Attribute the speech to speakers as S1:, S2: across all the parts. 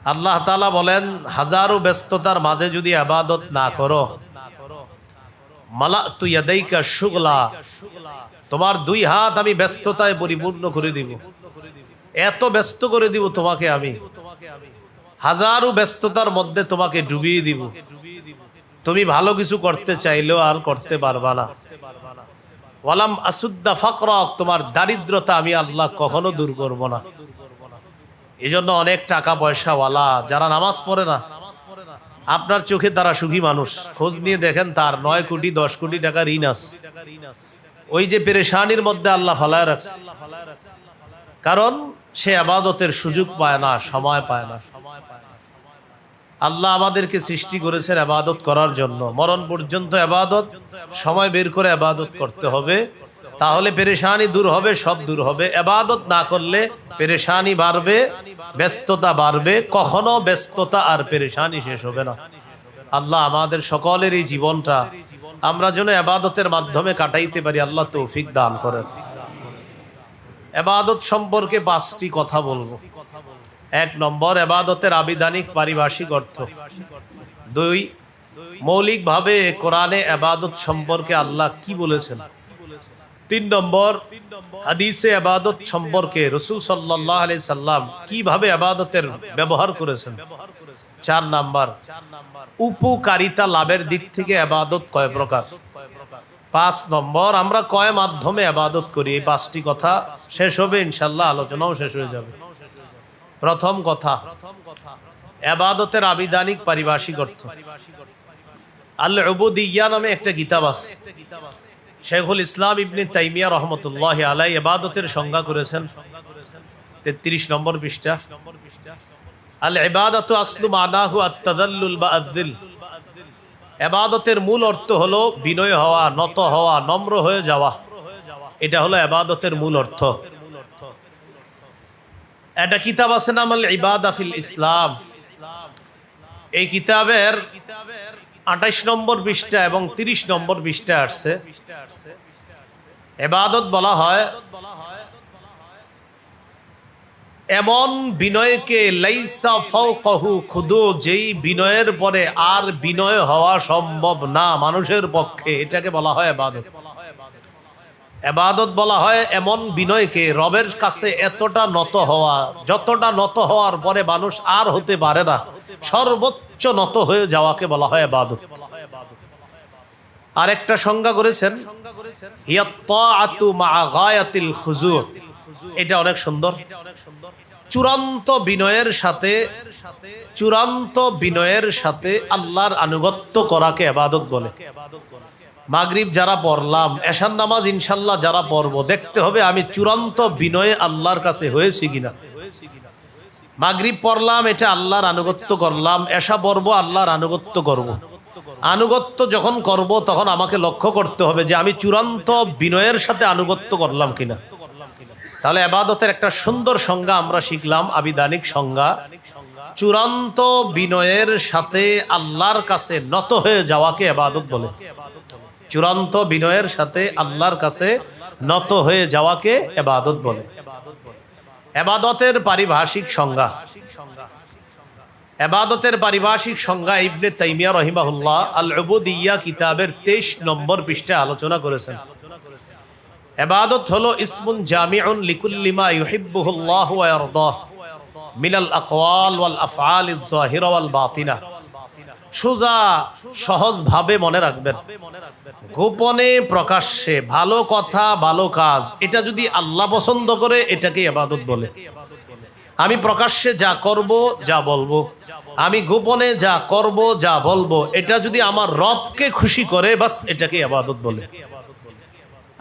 S1: আল্লাহ তাআলা বলেন, হাজারো ব্যস্ততার মাঝে যদি ইবাদত না করো, মালাতু ইয়াদাইকা শুগলা, তোমার দুই হাত আমি ব্যস্ততায় পরিপূর্ণ করে দিব। এত ব্যস্ত করে দিব তোমাকে আমি, হাজারো ব্যস্ততার মধ্যে তোমাকে ডুবিয়ে দিব। তুমি ভালো কিছু করতে চাইলেও আর করতে পারবা না। ওয়ালাম আসুদ্দা ফাকরাক, তোমার দারিদ্রতা আমি আল্লাহ কখনো দূর করব না। এই জন্য অনেক টাকা পয়সাওয়ালা যারা নামাজ পড়ে না, আপনার চোখে তারা সুখী মানুষ, খোঁজ নিয়ে দেখেন তার 9 কোটি 10 কোটি টাকা ঋণ আছে। ওই যে পেরেশানির মধ্যে আল্লাহ ফালায় রাখছে, কারণ সে ইবাদতের সুযোগ পায় না, সময় পায় না। আল্লাহ আমাদেরকে সৃষ্টি করেছেন ইবাদত করার জন্য। মরণ পর্যন্ত ইবাদত, সময় বের করে ইবাদত করতে হবে, তাহলে পেরেশানি দূর হবে, সব দূর হবে। ইবাদত না করলে পেরেশানি বাড়বে, ব্যস্ততা বাড়বে, কখনো ব্যস্ততা আর পেরেশানি শেষ হবে না। আল্লাহ আমাদের সকলের এই জীবনটা আমরা যেন ইবাদতের মাধ্যমে কাটাইতে পারি, আল্লাহ তৌফিক দান করেন। ইবাদত সম্পর্কে 5টি কথা বলবো। 1 নম্বর, ইবাদতের আবিধানিক পারিভাষিক অর্থ। 2, মৌলিকভাবে কোরআনে ইবাদত সম্পর্কে আল্লাহ কি বলেছেন। 3 নম্বর, হাদিসে ইবাদত সম্পর্কে রাসূল সাল্লাল্লাহু আলাইহি সাল্লাম কিভাবে ইবাদতের ব্যবহার করেছেন। 4 নাম্বার, উপকারিতা লাভের দিক থেকে ইবাদত কয় প্রকার। 5 নম্বর, আমরা কয় মাধ্যমে ইবাদত করি। এই 5টি কথা শেষ হবে ইনশাআল্লাহ, আলোচনাও শেষ হয়ে যাবে। প্রথম কথা, ইবাদতের আবিধানিক পারিভাষিক অর্থ। আল উবুদিয়্যাহ নামে একটা কিতাব আছে, শেখুল ইসলাম ইবনে তাইমিয়া রহমতুল্লাহি আলাইহি ইবাদতের সংজ্ঞা করেছেন 33 নম্বর পৃষ্ঠা। আল ইবাদাতু আসলু মানাহু আত-তাযাল্লুল বা আদ-দিল, ইবাদতের মূল অর্থ হলো বিনয় হওয়া, নত হওয়া, নম্র হয়ে যাওয়া। এটা হলো ইবাদতের মূল অর্থ। একটা কিতাব আছে নাম আল ইবাদা ফিল ইসলাম। এই কিতাবের 28 নম্বর পৃষ্ঠা এবং 30 নম্বর পৃষ্ঠা আসছে, ইবাদত বলা হয় এমন বিনয়কে লাইসা ফাওকাহু খুদু, যেই বিনয়ের পরে আর বিনয় হওয়া সম্ভব না মানুষের পক্ষে, এটাকে বলা হয় ইবাদত। ইবাদত বলা হয় এমন বিনয়কে, রবের কাছে এতটা নত হওয়া, যতটা নত হওয়ার পরে মানুষ আর হতে পারে না, সর্বোচ্চ নত হয়ে যাওয়াকে বলা হয় ইবাদত। আরেকটা সংজ্ঞা করেছেন হিয়া তাআতু মা'a গায়াতিল খুজু', এটা অনেক সুন্দর। চূড়ান্ত বিনয়ের সাথে আল্লাহর আনুগত্য করাকে ইবাদত বলে। মাগরিব যারা পড়লাম, এশার নামাজ ইনশাআল্লাহ যারা পড়বো, দেখতে হবে আমি চূড়ান্ত বিনয়ে আল্লাহর কাছে হয়েছি কিনা। মাগরিব পড়লাম, এটা আল্লাহর আনুগত্য করলাম, এশা পড়বো আল্লাহর আনুগত্য করব। আনুগত্য যখন করব তখন আমাকে লক্ষ্য করতে হবে যে আমি চূড়ান্ত বিনয়ের সাথে আনুগত্য করলাম কিনা। তাহলে ইবাদতের একটা সুন্দর সংজ্ঞা আমরা শিখলাম, আবিধানিক সংজ্ঞা। চূড়ান্ত বিনয়ের সাথে আল্লাহর কাছে নত হয়ে যাওয়াকে ইবাদত বলে। চূড়ান্ত বিনয়ের সাথে আল্লাহর কাছে নত হয়ে যাওয়াকে ইবাদত বলে। ইবাদতের পারিভাষিক সংজ্ঞা। ইবাদতের পারিভাষিক সংজ্ঞা ইবনে তাইমিয়া রাহিমাহুল্লাহ আল উবুদিয়্যাহ কিতাবের 23 নম্বর পৃষ্ঠায় আলোচনা করেছেন। ইবাদত হলো ইসমুন জামিউন লিকুল্লি মা ইউহিব্বুহুল্লাহু ওয়া ইয়ারদাহ মিনাল আকওয়াল ওয়াল আফআলিজ যাহিরা ওয়াল বাতিনা। সোজা সহজ ভাবে মনে রাখবেন, গোপনে প্রকাশ্যে ভালো কথা, ভালো কাজ, এটা যদি আল্লাহ পছন্দ করে এটাকে ইবাদত বলে। আমি প্রকাশ্যে যা করব, যা বলবো, আমি গোপনে যা করব, যা বলবো, এটা যদি আমার রবকে খুশি করে, বাস এটাকে ইবাদত বলে।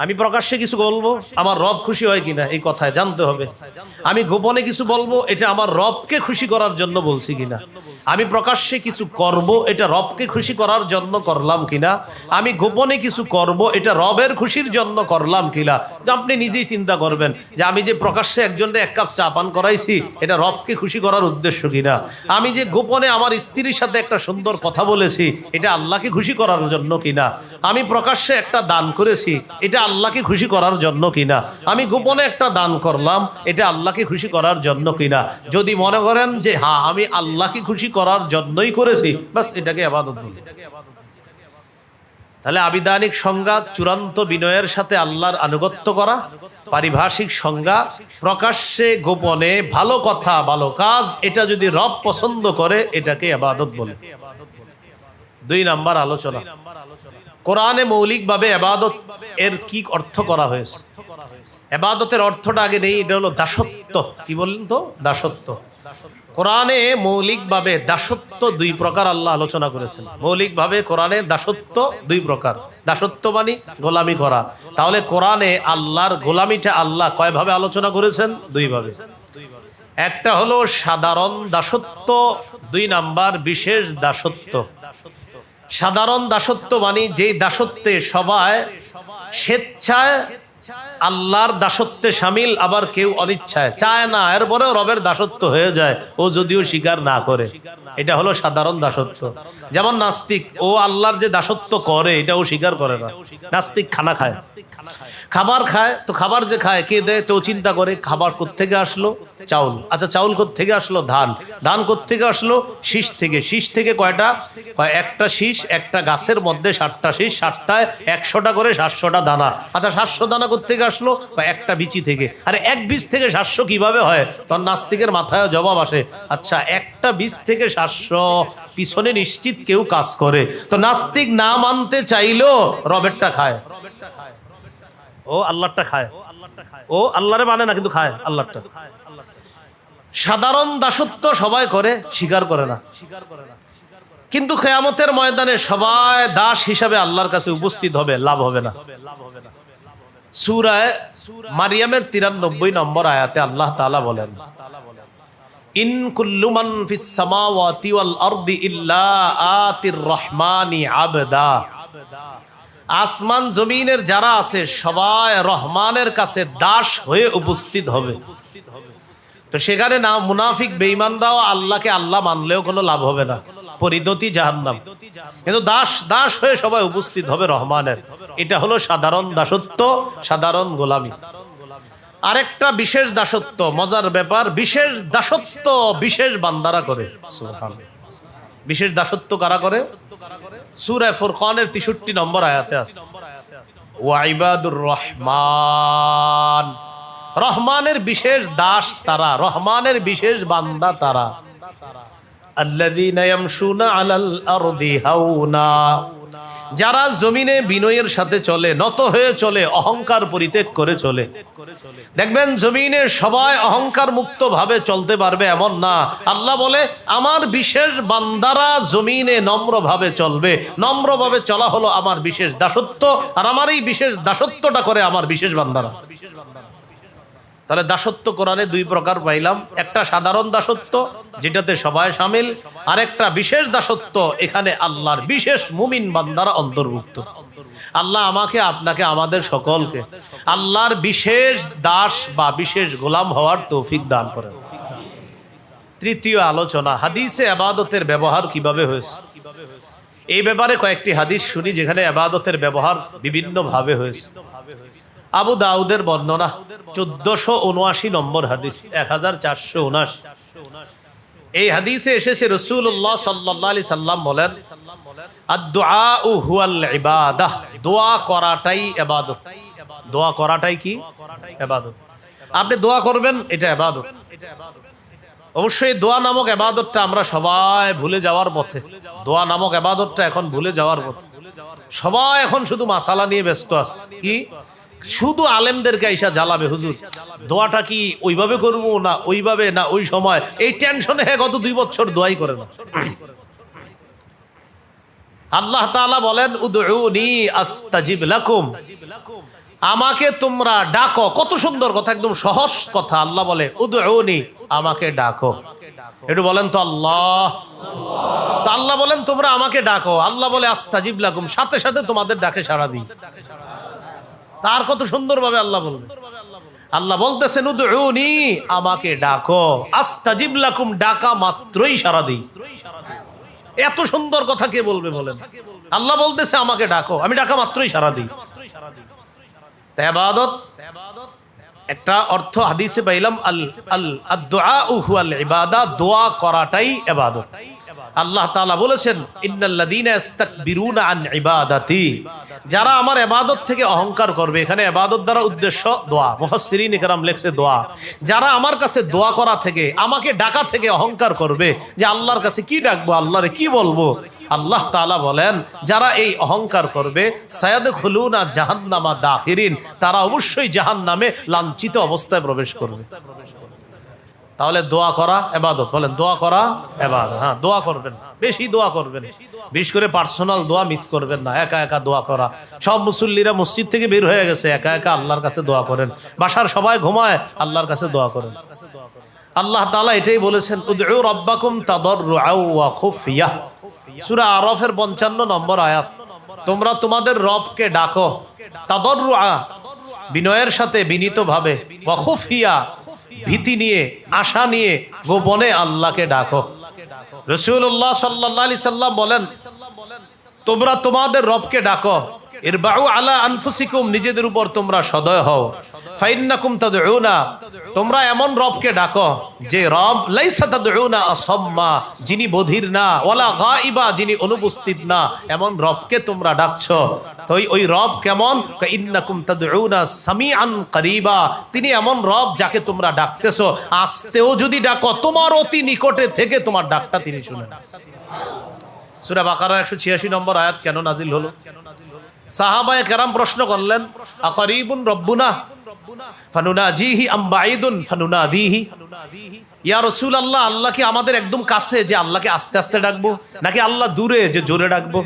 S1: আমি প্রকাশ্যে কিছু বলবো, আমার রব খুশি হয় কিনা এই কথায় জানতে হবে। আমি গোপনে কিছু বলবো, এটা আমার রবকে খুশি করার জন্য বলছি কিনা। আমি প্রকাশ্যে কিছু করব, এটা রবকে খুশি করার জন্য করলাম কিনা। আমি গোপনে কিছু করব, এটা রবের খুশির জন্য করলাম কিনা। আপনি নিজেই চিন্তা করবেন যে আমি যে প্রকাশ্যে একজনকে 1 কাপ চা পান করাইছি, এটা রবকে খুশি করার উদ্দেশ্য কিনা। আমি যে গোপনে আমার স্ত্রীর সাথে একটা সুন্দর কথা বলেছি, এটা আল্লাহকে খুশি করার জন্য কিনা। আমি প্রকাশ্যে একটা দান করেছি, এটা আল্লাহকে খুশি করার জন্য কিনা, আমি গোপনে একটা দান করলাম, এটা আল্লাহকে খুশি করার জন্য কিনা। যদি মনে করেন যে হ্যাঁ আমি আল্লাহকে খুশি করার জন্যই করেছি, বাস এটাকে ইবাদত বলে। তাহলে আবিধানিক সংজ্ঞা চূড়ান্ত বিনয়ের সাথে আল্লাহর আনুগত্য করা, পারিভাষিক সংজ্ঞা প্রকাশ্যে গোপনে ভালো কথা ভালো কাজ, এটা যদি রব পছন্দ করে এটাকে ইবাদত বলে। 2 নাম্বার আলোচনা, কোরআনে মৌলিকভাবে ইবাদত এর কি অর্থ করা হয়েছে। ইবাদতের অর্থটা আগে নেই, এটা হলো দাসত্ব। কি বললেন তো? দাসত্ব। কোরআনে মৌলিকভাবে দাসত্ব 2 প্রকার আল্লাহ আলোচনা করেছেন। মৌলিকভাবে কোরআনে দাসত্ব 2 প্রকার। দাসত্ব মানে গোলামি করা। তাহলে কোরআনে আল্লাহর গোলামিটা আল্লাহ কয়ভাবে আলোচনা করেছেন? 2 ভাবে। একটা হলো সাধারণ দাসত্ব, 2 নাম্বার বিশেষ দাসত্ব। সাধারণ দাসত্ব মানে যেই দাসত্বে সবাই স্বেচ্ছায় আল্লাহর দাসত্বে শামিল, আবার কেউ অনিচ্ছায় চায় না, এরপরেও রবের দাসত্ব হয়ে যায়, ও যদিও স্বীকার না করে। এটা হলো সাধারণ দাসত্ব। যেমন নাস্তিক, ও আল্লাহর যে দাসত্ব করে এটাও স্বীকার করে না। নাস্তিক খানা খায়, খাবার খায়, তো খাবার যে খায় কে দেয়, তো চিন্তা করে খাবার কোত্থেকে আসলো? চাউল। আচ্ছা চাউল কোত্থেকে আসলো? ধান। ধান কোত্থেকে আসলো? শীষ থেকে। শীষ থেকে কয়টা? একটা শীষ, একটা গাছের মধ্যে 7টা শীষ, 7টায় 100টা করে 700টা দানা। আচ্ছা 700 দানা কোত্থেকে আসলো? একটা বিচি থেকে। আরে এক বীজ থেকে 700 কিভাবে হয়? তখন নাস্তিকের মাথায় জবাব আসে, আচ্ছা একটা বীজ থেকে 700, পিছনে নিশ্চিত কেউ কাজ করে। তো নাস্তিক না মানতে চাইলেও রবেরটা খায়, ও আল্লাহটা খায়। ও আল্লাহরে মানে না, কিন্তু খায় আল্লাহটা। সাধারণ দাসত্ব সবাই করে, স্বীকার করে না। কিন্তু কিয়ামতের ময়দানে সবাই দাস হিসাবে আল্লাহর কাছে উপস্থিত হবে, লাভ হবে না। সূরা মারিয়ামের 93 নম্বর আয়াতে আল্লাহ তাআলা বলেন, ইন কুল্লু মান ফিস সামাওয়াতি ওয়াল আরদি ইল্লা আতির রহমানি আবদা। আসমান জমিনের যারা আছে সবাই রহমানের কাছে দাস হয়ে উপস্থিত হবে। তো সেখানে না মুনাফিক বেঈমানরাও আল্লাহকে আল্লাহ মানলেও কোনো লাভ হবে না, পরিণতি জাহান্নাম। কিন্তু দাস দাস হয়ে সবাই উপস্থিত হবে রহমানের। এটা হলো সাধারণ দাসত্ব, সাধারণ গোলামি। আরেকটা বিশেষ দাসত্ব, মজার ব্যাপার, বিশেষ দাসত্ব বিশেষ বান্দারা করে। সুবহানাল্লাহ। বিশেষ দাসত্ব কারা করে? সূরা ফুরকানের 63 নম্বর আয়াতে আছে, ওয়া ইবাদুর রহমান। রহমানের বিশেষ দাস তারা, রহমানের বিশেষ বান্দা তারা। আল্লাযীনা ইয়ামশুনা আলাল আরদি হাওনা, যারা জমিনে বিনয়ের সাথে চলে, নত হয়ে চলে, অহংকার পরিত্যাগ করে চলে। দেখবেন জমিনে সবাই অহংকার মুক্ত ভাবে চলতে পারবে এমন না। আল্লাহ বলে আমার বিশেষ বান্দারা জমিনে নম্র ভাবে চলবে। নম্র ভাবে চলা হলো আমার বিশেষ দাসত্ব, আর আমার এই বিশেষ দাসত্বটা করে আমার বিশেষ বান্দারা। তাহলে দাসত্ব কোরআনে 2 প্রকার পাইলাম। একটা সাধারণ দাসত্ব যেটাতে সবাই শামিল, আর একটা বিশেষ দাসত্ব, এখানে আল্লাহর বিশেষ মুমিন বান্দারা অন্তর্ভুক্ত। আল্লাহ আমাকে আপনাকে আমাদের সকলকে আল্লাহর বিশেষ দাস বা বিশেষ গোলাম হওয়ার তৌফিক দান করেন। তৃতীয় আলোচনা, হাদিসে ইবাদতের ব্যবহার কিভাবে হয়েছে। এই ব্যাপারে কয়েকটি হাদিস শুনি যেখানে ইবাদতের ব্যবহার বিভিন্ন ভাবে হয়েছে। আবু দাউদের বর্ণনা 1479 নম্বর হাদিস, 1479। এই হাদিসে এসেছে রাসূলুল্লাহ সাল্লাল্লাহু আলাইহি সাল্লাম বলেন, আদ-দুআউ হুয়াল ইবাদাহ, দোয়া করাটাই ইবাদত। দোয়া করাটাই কি? ইবাদত। আপনি দোয়া করবেন, এটা ইবাদত। অবশ্যই দোয়া নামক ইবাদতটা আমরা সবাই ভুলে যাওয়ার পথে। দোয়া নামক ইবাদতটা এখন ভুলে যাওয়ার পথে। সবাই এখন শুধু মাসালা নিয়ে ব্যস্ত আছে। কি? শুধু আলেমদেরকে আইসা জ্বালাবে, হুজুর দোয়াটা কি ওইভাবে করবো না ওইভাবে না ওই সময়, এই টেনশনে গত 2 বছর দোয়াই করে না। আল্লাহ তাআলা বলেন, উদউনি আস্তাজিব লাকুম, আমাকে তোমরা ডাকো। কত সুন্দর কথা, একদম সহজ কথা। আল্লাহ বলে উদউনি, আমাকে ডাকো। একটু বলেন তো আল্লাহ। তো আল্লাহ বলেন তোমরা আমাকে ডাকো। আল্লাহ বলে আস্তাজিব লাকুম, সাথে সাথে তোমাদের ডাকে সাড়া দিই। তার কত সুন্দর ভাবে আল্লাহ বলবেন। আল্লাহ বলতেছেন উদউনি, আমাকে ডাকো, আস্তাজিব লাকুম, ডাকা মাত্রই সাড়া দিই। এত সুন্দর কথা কে বলবে বলেন? আল্লাহ বলতেছে আমাকে ডাকো, আমি ডাকা মাত্রই সাড়া দিই। ইবাদত একটা অর্থ হাদিসে পাইলাম আদ-দুআউ হুয়াল ইবাদা, দোয়া করাটাই ইবাদত। আল্লাহ তাআলা বলেছেন ইন্নাল্লাযীনা ইস্তাকবিরুনা আন ইবাদাতি, যারা আমার ইবাদত থেকে অহংকার করবে। এখানে ইবাদত দ্বারা উদ্দেশ্য দোয়া, মুফাসসিরিন ইকরাম লেখছে দোয়া। যারা আমার কাছে দোয়া করা থেকে, আমাকে ডাকা থেকে অহংকার করবে, যে আল্লাহর কাছে কি ডাকবো, আল্লাহরে কি বলবো, আল্লাহ তাআলা বলেন যারা এই অহংকার করবে সায়াদখুলুনা জাহান্নামা দাখিরিন, তারা অবশ্যই জাহান্নামে লাঞ্ছিত অবস্থায় প্রবেশ করবে। তাহলে দোয়া করা ইবাদত, বলেন দোয়া করা ইবাদত। হ্যাঁ, দোয়া করবেন, বেশি দোয়া করবেন, বিশেষ করে পার্সোনাল দোয়া মিস করবেন না। একা একা দোয়া করা, সব মুসল্লিরা মসজিদ থেকে বের হয়ে গেছে, একা একা আল্লাহর কাছে দোয়া করেন। বাসার সবাই ঘুমায়, আল্লাহর কাছে দোয়া করেন। আল্লাহ তাআলা এটাই বলেছেন উদউ রাব্বাকুম তাদাররুআ ওয়া খুফিয়া, সূরা আরাফের 55 নম্বর আয়াত। তোমরা তোমাদের রবকে ডাকো তাদাররুআ, বিনয়ের সাথে, বিনীতভাবে, ওয়া খুফিয়া, ভীতি নিয়ে, আশা নিয়ে, গোপনে আল্লাহকে ডাকো। রাসূলুল্লাহ সাল্লাল্লাহু আলাইহি সাল্লাম বলেন তোমরা তোমাদের রবকে ডাকো, ইরবাউ আলা আনফুসিকুম, নিজেদের উপর তোমরা সদয় হও। ফাইন্নাকুম তাদউনা, তোমরা এমন রবকে ডাকো যে রব লাইসা তাদউনা আসাম্মা, যিনি বধির না, ওয়ালা গায়িবা, যিনি অনুপস্থিত না, এমন রবকে তোমরা ডাকছো। তো ওই রব কেমন? ইন্নাকুম তাদউনা সামিআন করিবা, তিনি এমন রব যাকে তোমরা ডাকতেছো, আস্তেও যদি ডাকো তোমার অতি নিকটে থেকে তোমার ডাকটা তিনি শুনেন। সূরা বাকারা 186 নম্বর আয়াত কেন নাজিল হলো? সাহাবায়ে কেরাম প্রশ্ন করলেন আকারিবুন রব্বুনা ফানুনাজিহি আম বাঈদুন ফানুনাদিহি, ইয়া রাসূলুল্লাহ, আল্লাহ কি আমাদের একদম কাছে যে আল্লাহকে আস্তে আস্তে ডাকবো, নাকি আল্লাহ দূরে যে জোরে ডাকবো?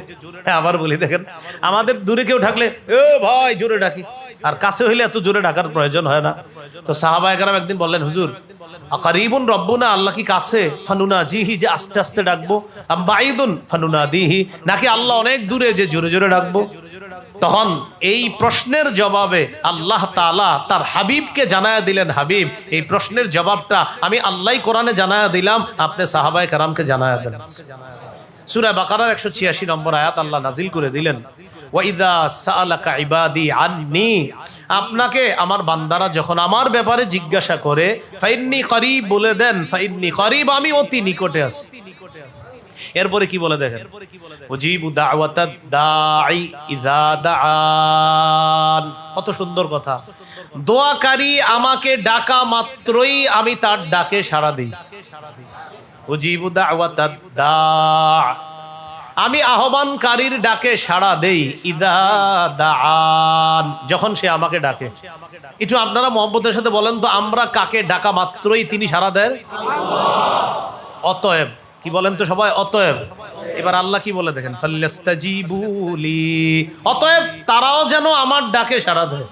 S1: হ্যাঁ, আবার বলি, দেখেন আমাদের দূরে কেউ ডাকলে এ ভাই জোরে ডাকি, আর কাছে হইলে এত জোরে ডাকার প্রয়োজন হয় না। তো সাহাবায়ে কেরাম একদিন বললেন হুজুর আকারিবুন রব্বুনা, আল্লাহ কি কাছে, ফানুনাজিহি যে আস্তে আস্তে ডাকবো, আম বাঈদুন ফানুনাদিহি, নাকি আল্লাহ অনেক দূরে যে জোরে জোরে ডাকবো? তখন এই প্রশ্নের জবাবে আল্লাহ তাআলা তার হাবিবকে জানায়া দিলেন, হাবিব এই প্রশ্নের জবাবটা আমি আল্লাহই কোরআনে জানায়া দিলাম, আপনি সাহাবায়ে কেরামকে জানায়া দেন। সূরা বাকারার 186 নম্বর আয়াত আল্লাহ নাজিল করে দিলেন ওয়াইদা সাআলাকা ইবাদি আন্নী, আপনাকে আমার বান্দারা যখন আমার ব্যাপারে জিজ্ঞাসা করে ফাইন্নী করিব, বলে দেন ফাইন্নী করিব, আমি অতি নিকটে আছি। এরপরে কি বলে দেখেন, উজিবু দাওয়াতাদ দাঈ ইযা দাআন, কত সুন্দর কথা। দোয়াকারী আমাকে ডাকা মাত্রই আমি তার ডাকে সাড়া দেই। উজিবু দাওয়াতাদ দাঈ, আমি আহ্বানকারীর ডাকে সাড়া দেই, ইযা দাআন, যখন সে আমাকে ডাকে। একটু আপনারা মহব্বতের সাথে বলেন তো, আমরা কাকে ডাকা মাত্রই তিনি সাড়া দেন? অতএব, কি বলেন তো সবাই? অতএব। এবার আল্লাহ কি বলে দেখেন, ফাল্লাস্তাজিবুলি, অতএব তারাও যেন আমার ডাকে সাড়া দেয়।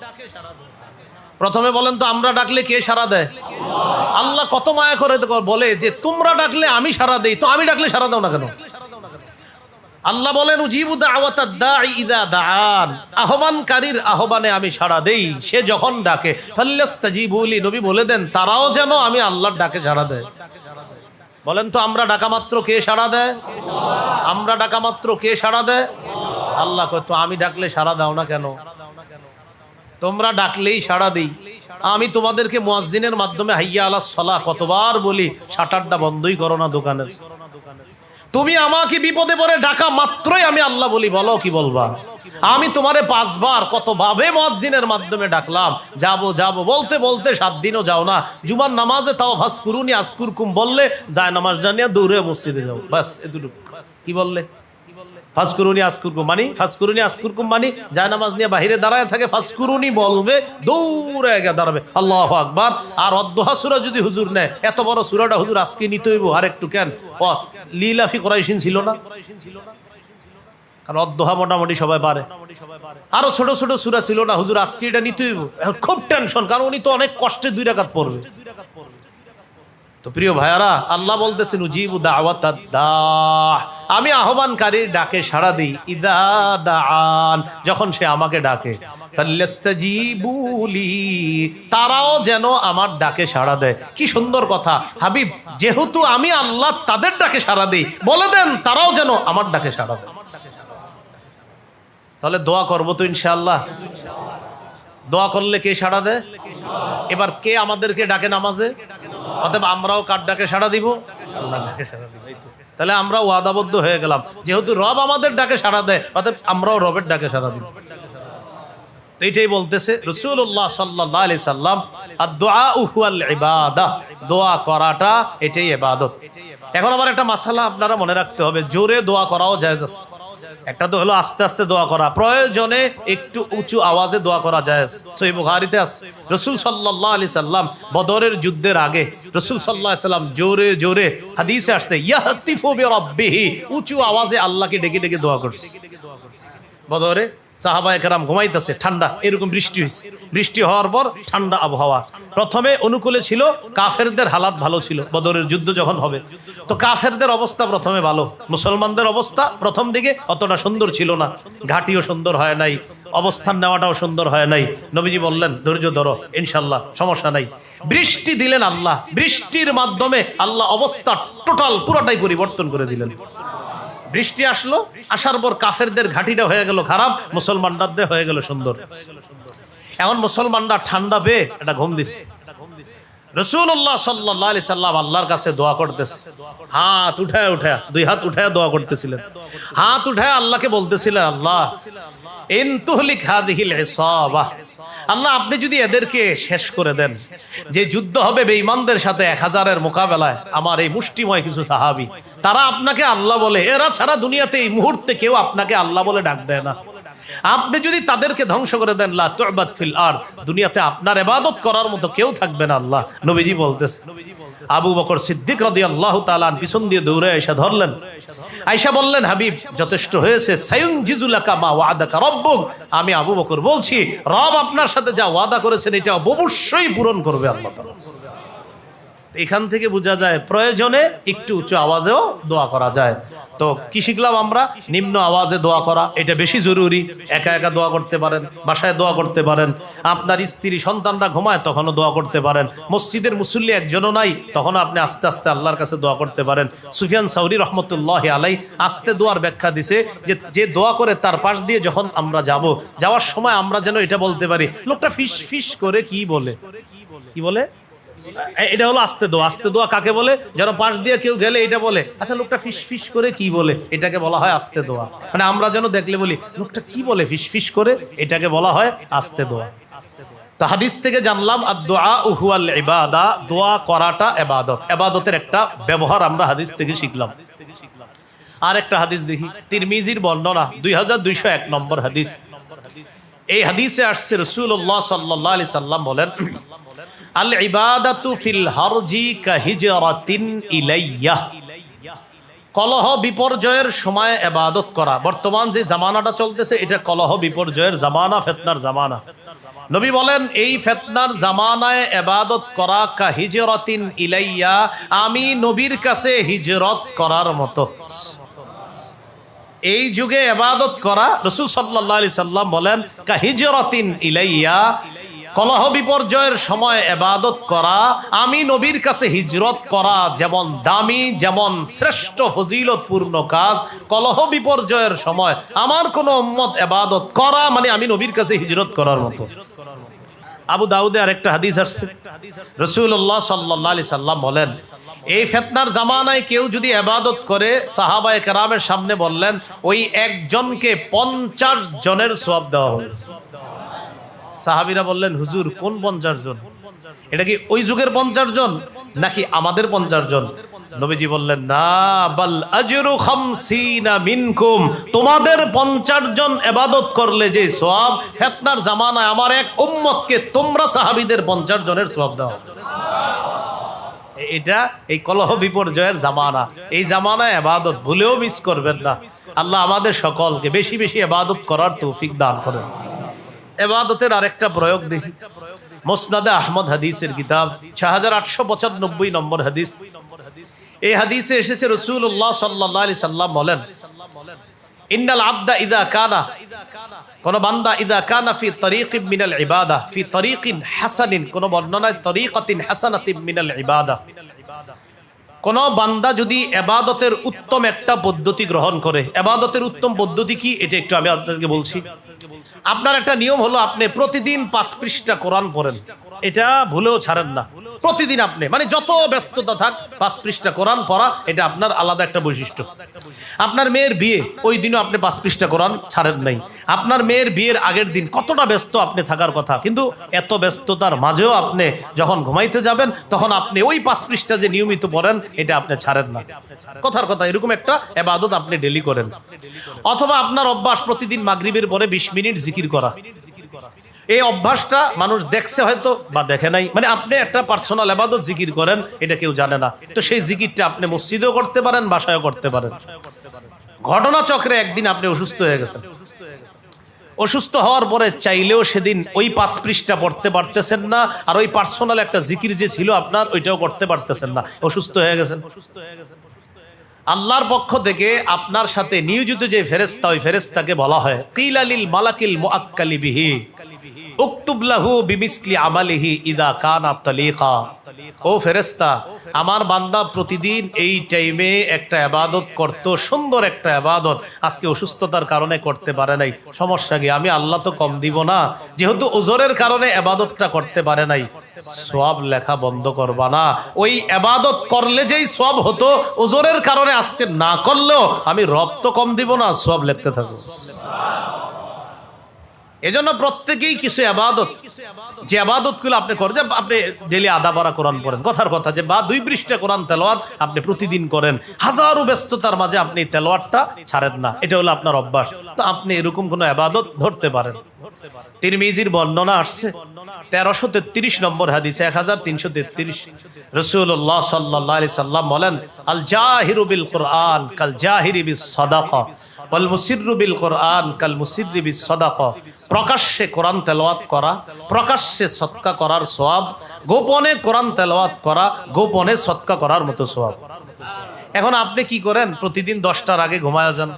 S1: প্রথমে বলেন তো আমরা ডাকলে কে সাড়া দেয়? আল্লাহ কত মায়া করে বলে যে তোমরা ডাকলে আমি সাড়া দেই, তো আমি ডাকলে সাড়া দাও না কেন? আল্লাহ বলেন উজিবু দাওয়াতাদ দাঈ ইযা দাআন, আহ্বানকারীর আহ্বানে আমি সাড়া দেই, সে যখন ডাকে। ফাল্লাস্তাজিবুলি, নবী বলে দেন তারাও যেন আমি আল্লাহর ডাকে সাড়া দেয়। বলেন তো আমরা ডাকা মাত্র কে সাড়া দেয়? আমরা ডাকা মাত্র কে সাড়া দেয়? আল্লাহ কয় তো আমি ডাকলে সাড়া দাও না কেন? তোমরা ডাকলেই সাড়া দেই। আমি তোমাদেরকে মুয়াজ্জিনের মাধ্যমে হাইয়া আলাস সালাহ কতবার বলি, শাটারটা বন্ধই করো না দোকানের। তুমি আমাকে বিপদে পড়ে ডাকা মাত্রই আমি আল্লাহ বলি, বলো কি বলবা? আমি তোমারে 5 বার কতভাবে মুয়াজ্জিনের মাধ্যমে ডাকলাম, যাবো যাবো বলতে বলতে 7 দিনও যাও না। জুমার নামাজে তাও ফাসকুরুনি আসকুরকুম বললে যায় নামাজ জানিয়া দৌড়ে মসজিদে যাও, বাস এতটুকু। কি বললে? ফাসকুরুনি আসকুরকুম মানি, ফাসকুরুনি আসকুরকুম মানি যায় নামাজ নিয়ে বাহিরে দাঁড়ায় থাকে, ফাসকুরুনি বলবে, দৌড়ে গিয়ে দাঁড়াবে আল্লাহু আকবার। আর অদ্দোহা সূরা যদি হুজুর নেয়, এত বড় সূরাটা হুজুর আজকে নিতে হইব আর একটু কেন? ও লিলাফি কুরাইশিন ছিল না? কারণ অদ্দোহা মোটামুটি সবাই পারে, আরো ছোট ছোট সূরা ছিল না হুজুর আজকে এটা নিতে হইব। খুব টেনশন, কারণ উনি তো অনেক কষ্টে 2 রাকাত পড়বে। তো প্রিয় ভাইয়ারা, আল্লাহ বলতেছেন উজিবু দাওয়াতাদ দাঈ, আমি আহ্বানকারীর ডাকে সাড়া দিই, ইযা দাআন, যখন সে আমাকে ডাকে। ফাল্লাস্তাজিবুলি, তারাও যেন আমার ডাকে সাড়া দেয়। কি সুন্দর কথা হাবিব, যেহেতু আমি আল্লাহ তাদের ডাকে সাড়া দেই, বলে দেন তারাও যেন আমার ডাকে সাড়া দেয়। তাহলে দোয়া করবো তো ইনশাআল্লাহ। দোয়া করলে কে সাড়া দেয়? এবার কে আমাদেরকে ডাকে নামাজে? অতএব আমরাও কার ডাকে সাড়া দিব? আল্লাহর ডাকে সাড়া দিব। তাহলে আমরা ওয়াদাবদ্ধ হয়ে গেলাম, যেহেতু রব আমাদের ডাকে সাড়া দেয়, অতএব আমরাও রবের ডাকে সাড়া দিব। তো এটাই বলতেছে রাসূলুল্লাহ সাল্লাল্লাহু আলাইহি সাল্লাম, আদ-দুআউ হুয়াল ইবাদাহ, দোয়া করাটা এটাই ইবাদত। এখন আবার একটা মাসালা আপনারা মনে রাখতে হবে, জোরে দোয়া করাও জায়েজ আছে। একটা তো হলো আস্তে আস্তে দোয়া করা, প্রয়োজনে একটু উঁচু আওয়াজে দোয়া করা জায়েজ। সহিহ বুখারীতে আছে, রাসূল সাল্লাল্লাহু আলাইহি সাল্লাম বদরের যুদ্ধের আগে রাসূল সাল্লাল্লাহু আলাইহি সাল্লাম জোরে জোরে, হাদিসে আসছে, ইয়াহতিফু বিরাব্বিহি, উঁচু আওয়াজে আল্লাহকে ডেকে ডেকে দোয়া করছে। বদরে সাহাবায়ে কেরাম ঘুমাইতেছে, ঠান্ডা, এরকম বৃষ্টি হয়েছে, বৃষ্টি হওয়ার পর ঠান্ডা আবহাওয়া। প্রথমে অনুকূলে ছিল, কাফেরদের হালাত ভালো ছিল। বদরের যুদ্ধ যখন হবে, তো কাফেরদের অবস্থা প্রথমে ভালো, মুসলমানদের অবস্থা প্রথম দিকে অতটা সুন্দর ছিল না, ঘাটিও সুন্দর হয় নাই, অবস্থান নেওয়াটাও সুন্দর হয় নাই। নবীজি বললেন, ধৈর্য ধরো, ইনশাল্লাহ সমস্যা নাই। বৃষ্টি দিলেন আল্লাহ, বৃষ্টির মাধ্যমে আল্লাহ অবস্থা টোটাল পুরোটাই পরিবর্তন করে দিলেন। বৃষ্টি আসলো, আসার পর কাফেরদের ঘাটিটা হয়ে গেল খারাপ, মুসলমানদের হয়ে গেল সুন্দর। এখন মুসলমানরা ঠান্ডা পেয়ে এটা ঘুম দিছে। রাসূলুল্লাহ সাল্লাল্লাহু আলাইহি সাল্লাম আল্লাহর কাছে দোয়া করতেছে, হাত উঠায় উঠায়, দুই হাত উঠায় দোয়া করতেছিলেন, হাত উঠায় আল্লাহকে বলতেছিলেন, আল্লাহ ইন তুহলিক হাদিহিল ইসাবাহ, আল্লাহ আপনি যদি এদেরকে শেষ করে দেন, যে যুদ্ধ হবে বেঈমানদের সাথে 1000-এর মোকাবেলায়, আমার এই মুষ্টিময় কিছু সাহাবী, তারা আপনাকে আল্লাহ বলে, এরা ছাড়া দুনিয়াতে এই মুহূর্তে কেউ আপনাকে আল্লাহ বলে ডাক দেয় না, আপনি যদি তাদেরকে ধ্বংস করে দেন, লা তু'বাদ ফিল আরদ, দুনিয়াতে আপনার ইবাদত করার মতো কেউ থাকবে না আল্লাহ। নবীজি বলতেছে, আবু বকর সিদ্দিক রাদিয়াল্লাহু তাআলা পিছন দিয়ে দৌড়ে এসে ধরলেন। আয়েশা বললেন, হাবিব যথেষ্ট হয়েছে, সায়ুনজিজুলাকা মা ওয়াদাকা রাব্বুক, আমি আবু বকর বলছি, রব আপনার সাথে যা ওয়াদা করেছেন এটা অবশ্যই পূরণ করবে আল্লাহ তাআলা। এখান থেকে বোঝা যায় প্রয়োজনে একটু উচ্চ আওয়াজেও দোয়া করা যায়। তো কি শিখলাম আমরা? নিম্ন আওয়াজে দোয়া করা এটা বেশি জরুরি। একা একা দোয়া করতে পারেন, বাসায় দোয়া করতে পারেন, আপনার স্ত্রী সন্তানরা ঘুমায় তখনও দোয়া করতে পারেন, মসজিদের মুসল্লি একজনও নাই তখনও আপনি আস্তে আস্তে আল্লাহর কাছে দোয়া করতে পারেন। সুফিয়ান সাউরি রহমতুল্লাহ আলাই আস্তে দোয়ার ব্যাখ্যা দিছে, যে দোয়া করে তার পাশ দিয়ে যখন আমরা যাব, যাওয়ার সময় আমরা যেন এটা বলতে পারি, লোকটা ফিস ফিস করে কি বলে, কি বলে, এটা হলো আস্তে দোয়া। আস্তে দোয়া কাকে বলে? যেন পাশ দিয়ে কেউ গেলে এটা বলে, আচ্ছা লোকটা ফিস ফিস করে কি বলে, এটাকে বলা হয় আস্তে দোয়া। মানে আমরা যেন দেখলে বলি, লোকটা কি বলে ফিস ফিস করে, এটাকে বলা হয় আস্তে দোয়া। তো হাদিস থেকে জানলাম, আদ-দুআউ হুয়াল ইবাদা, দোয়া করাটা ইবাদত। ইবাদতের একটা ব্যবহার আমরা হাদিস থেকে শিখলাম। আর একটা হাদিস দেখি, তিরমিজির বর্ণনা 2201 নম্বর হাদিস। এই হাদিসে আসছে রাসূলুল্লাহ সাল্লাল্লাহু আলাইহি সাল্লাম বলেন, আল ইবাদাতু ফিল হারজি কাহিজরাতিন ইলাইয়া, কলহ বিপর্যয়ের সময় ইবাদত করা। বর্তমান যে জামানাটা চলতেছে এটা কলহ বিপর্যয়ের জামানা, ফিতনার জামানা। নবী বলেন, এই ফিতনার জামানায় ইবাদত করা কাহিজরাতিন ইলাইয়া, আমি নবীর কাছে হিজরত করার মতো। এই যুগে ইবাদত করা, রাসূল সাল্লাল্লাহু আলাইহি সাল্লাম বলেন, কাহিজরাতিন ইলাইয়া, কলহ বিপর্যয়ের সময় ইবাদত করা আমি নবীর কাছে হিজরত করা যেমন দামি, যেমন শ্রেষ্ঠ ফজিলতপূর্ণ কাজ, কলহ বিপর্যয়ের সময় আমার কোন উম্মত ইবাদত করা মানে আমি নবীর কাছে হিজরত করার মতো। আবু দাউদে আরেকটা হাদিস আসছে, রাসূলুল্লাহ সাল্লাল্লাহু আলাইহি সাল্লাম বলেন, এই ফিতনার জামানায় কেউ যদি ইবাদত করে, সাহাবায়ে কেরামের সামনে বললেন, ওই একজনকে 50 জনের সওয়াব দেওয়া হবে। সাহাবীরা বললেন, হুজুর কোন 50 জন? এটা কি ওই যুগের 50 জন নাকি আমাদের 50 জন? নবীজি বললেন, না, বাল আজরু 50 মিনকুম, তোমাদের 50 জন ইবাদত করলে যে সওয়াব, ফিতনার জামানায় আমার এক উম্মতকে তোমরা সাহাবীদের 50 জনের সওয়াব দাও। এটা এই কলহ বিপর্যয়ের জামানা, এই জামানায় ইবাদত ভুলেও মিস করবেন না। আল্লাহ আমাদের সকলকে বেশি বেশি ইবাদত করার তৌফিক দান করেন। ইবাদতের আরেকটা প্রয়োগ দেখি, মুসনাদে আহমদ হাদিসের কিতাব 6895 নম্বর হাদিস। এই হাদিসে এসেছে, রাসূলুল্লাহ সাল্লাল্লাহু আলাইহি সাল্লাম বলেন, ইন্নাল আবদা ইযা কানা, কোন বান্দা ইযা কানা ফি তরিকিন মিনাল ইবাদা, ফি তরিকিন হাসানিন, কোন বর্ণনায় তরিকাতিন হাসানাতিন মিনাল ইবাদা, কোন বান্দা যদি ইবাদতের উত্তম একটা পদ্ধতি গ্রহণ করে। ইবাদতের উত্তম পদ্ধতি কি এটা একটু আমি আপনাদেরকে বলছি। আপনার একটা নিয়ম হলো আপনি প্রতিদিন 5 পৃষ্ঠা কোরআন পড়েন, এটা ভুলেও ছাড়েন না। প্রতিদিন আপনি মানে যত ব্যস্ততা থাক 5 পৃষ্ঠা কোরআন পড়া, এটা আপনার আলাদা একটা বৈশিষ্ট্য। আপনার মেয়ের বিয়ে, ওই দিনও আপনি 5 পৃষ্ঠা কোরআন ছাড়েন নাই। আপনার মেয়ের বিয়ের আগের দিন কতটা ব্যস্ত আপনি থাকার কথা, কিন্তু এত ব্যস্ততার মাঝেও আপনি যখন ঘুমাইতে যাবেন তখন আপনি ওই 5 পৃষ্ঠা যে নিয়মিত পড়েন এটা আপনি ছাড়েন না। কথার কথা এরকম একটা ইবাদত আপনি ডেলি করেন। অথবা আপনার অভ্যাস প্রতিদিন মাগরিবের পরে 20 মিনিট জিকির করা। এই অভ্যাসটা মানুষ দেখছে হয়তো বা দেখে নাই, মানে আপনি একটা পার্সোনাল ইবাদত জিকির করেন, এটা কেউ জানে না। তো সেই জিকিরটা আপনি মসজিদেও করতে পারেন, বাসায়ও করতে পারেন। ঘটনাচক্রে একদিন আপনি অসুস্থ হয়ে গেছেন, অসুস্থ হওয়ার পরে চাইলেও সেদিন ওই 5 পৃষ্ঠা পড়তে পারতেছেন না, আর ওই পার্সোনাল একটা জিকির যে ছিল আপনার ওইটাও করতে পারতেছেন না, অসুস্থ হয়ে গেছেন। আল্লাহর পক্ষ থেকে আপনার সাথে নিয়োজিত যে ফেরেশতা, ওই ফেরেশতাকে বলা হয় কিলা লিল মালাকিল মুআক্কালি বিহি উকতুব লাহু বিমিসলি আমালিহি ইদা কানা তালিকা। ও ফেরেশতা, আমার বান্দা প্রতিদিন এই টাইমে একটা ইবাদত করত, সুন্দর একটা ইবাদত, আজকে অসুস্থতার কারণে করতে পারে নাই, সমস্যা কি? আমি আল্লাহ তো কম দিব না, যেহেতু ওজরের কারণে ইবাদতটা করতে পারে নাই, সওয়াব লেখা বন্ধ করবা না। ওই ইবাদত করলে যেই সওয়াব হতো, ওজরের কারণে আজকে না করলেও আমি রব তো কম দিব না, সওয়াব লিখতে থাকবো। এজন্য প্রত্যেকেই কিছু ইবাদত, যে ইবাদতগুলো আপনি করেন, যে আপনি ডেইলি আধা পারা কোরআন পড়েন, কথার কথা যে বা 2 পৃষ্ঠা কোরআন তেলাওয়াত আপনি প্রতিদিন করেন, হাজারো ব্যস্ততার মাঝে আপনি তেলাওয়াতটা ছাড়েন না, এটা হলো আপনার অভ্যাস। তো আপনি এরকম কোন ইবাদত ধরতে পারেন। তিরমিজির বর্ণনা আসছে 1333 নম্বর হাদিসে, 1333, রাসূলুল্লাহ সাল্লাল্লাহু আলাইহি সাল্লাম বলেন, আল জাহিরু বিল কুরআন কাল জাহিরি বিস সাদাকা ওয়াল মুসিররু বিল কুরআন কাল মুসিররি বিস সাদাকা। প্রকাশ্যে কোরআন তেলাওয়াত করা, প্রকাশ্যে সদকা করার সওয়াব, গোপনে কোরআন তেলাওয়াত করা, গোপনে সদকা করার মতো সওয়াব। এখন আপনি কি করেন? প্রতিদিন 10টার আগে ঘুমায়া যান,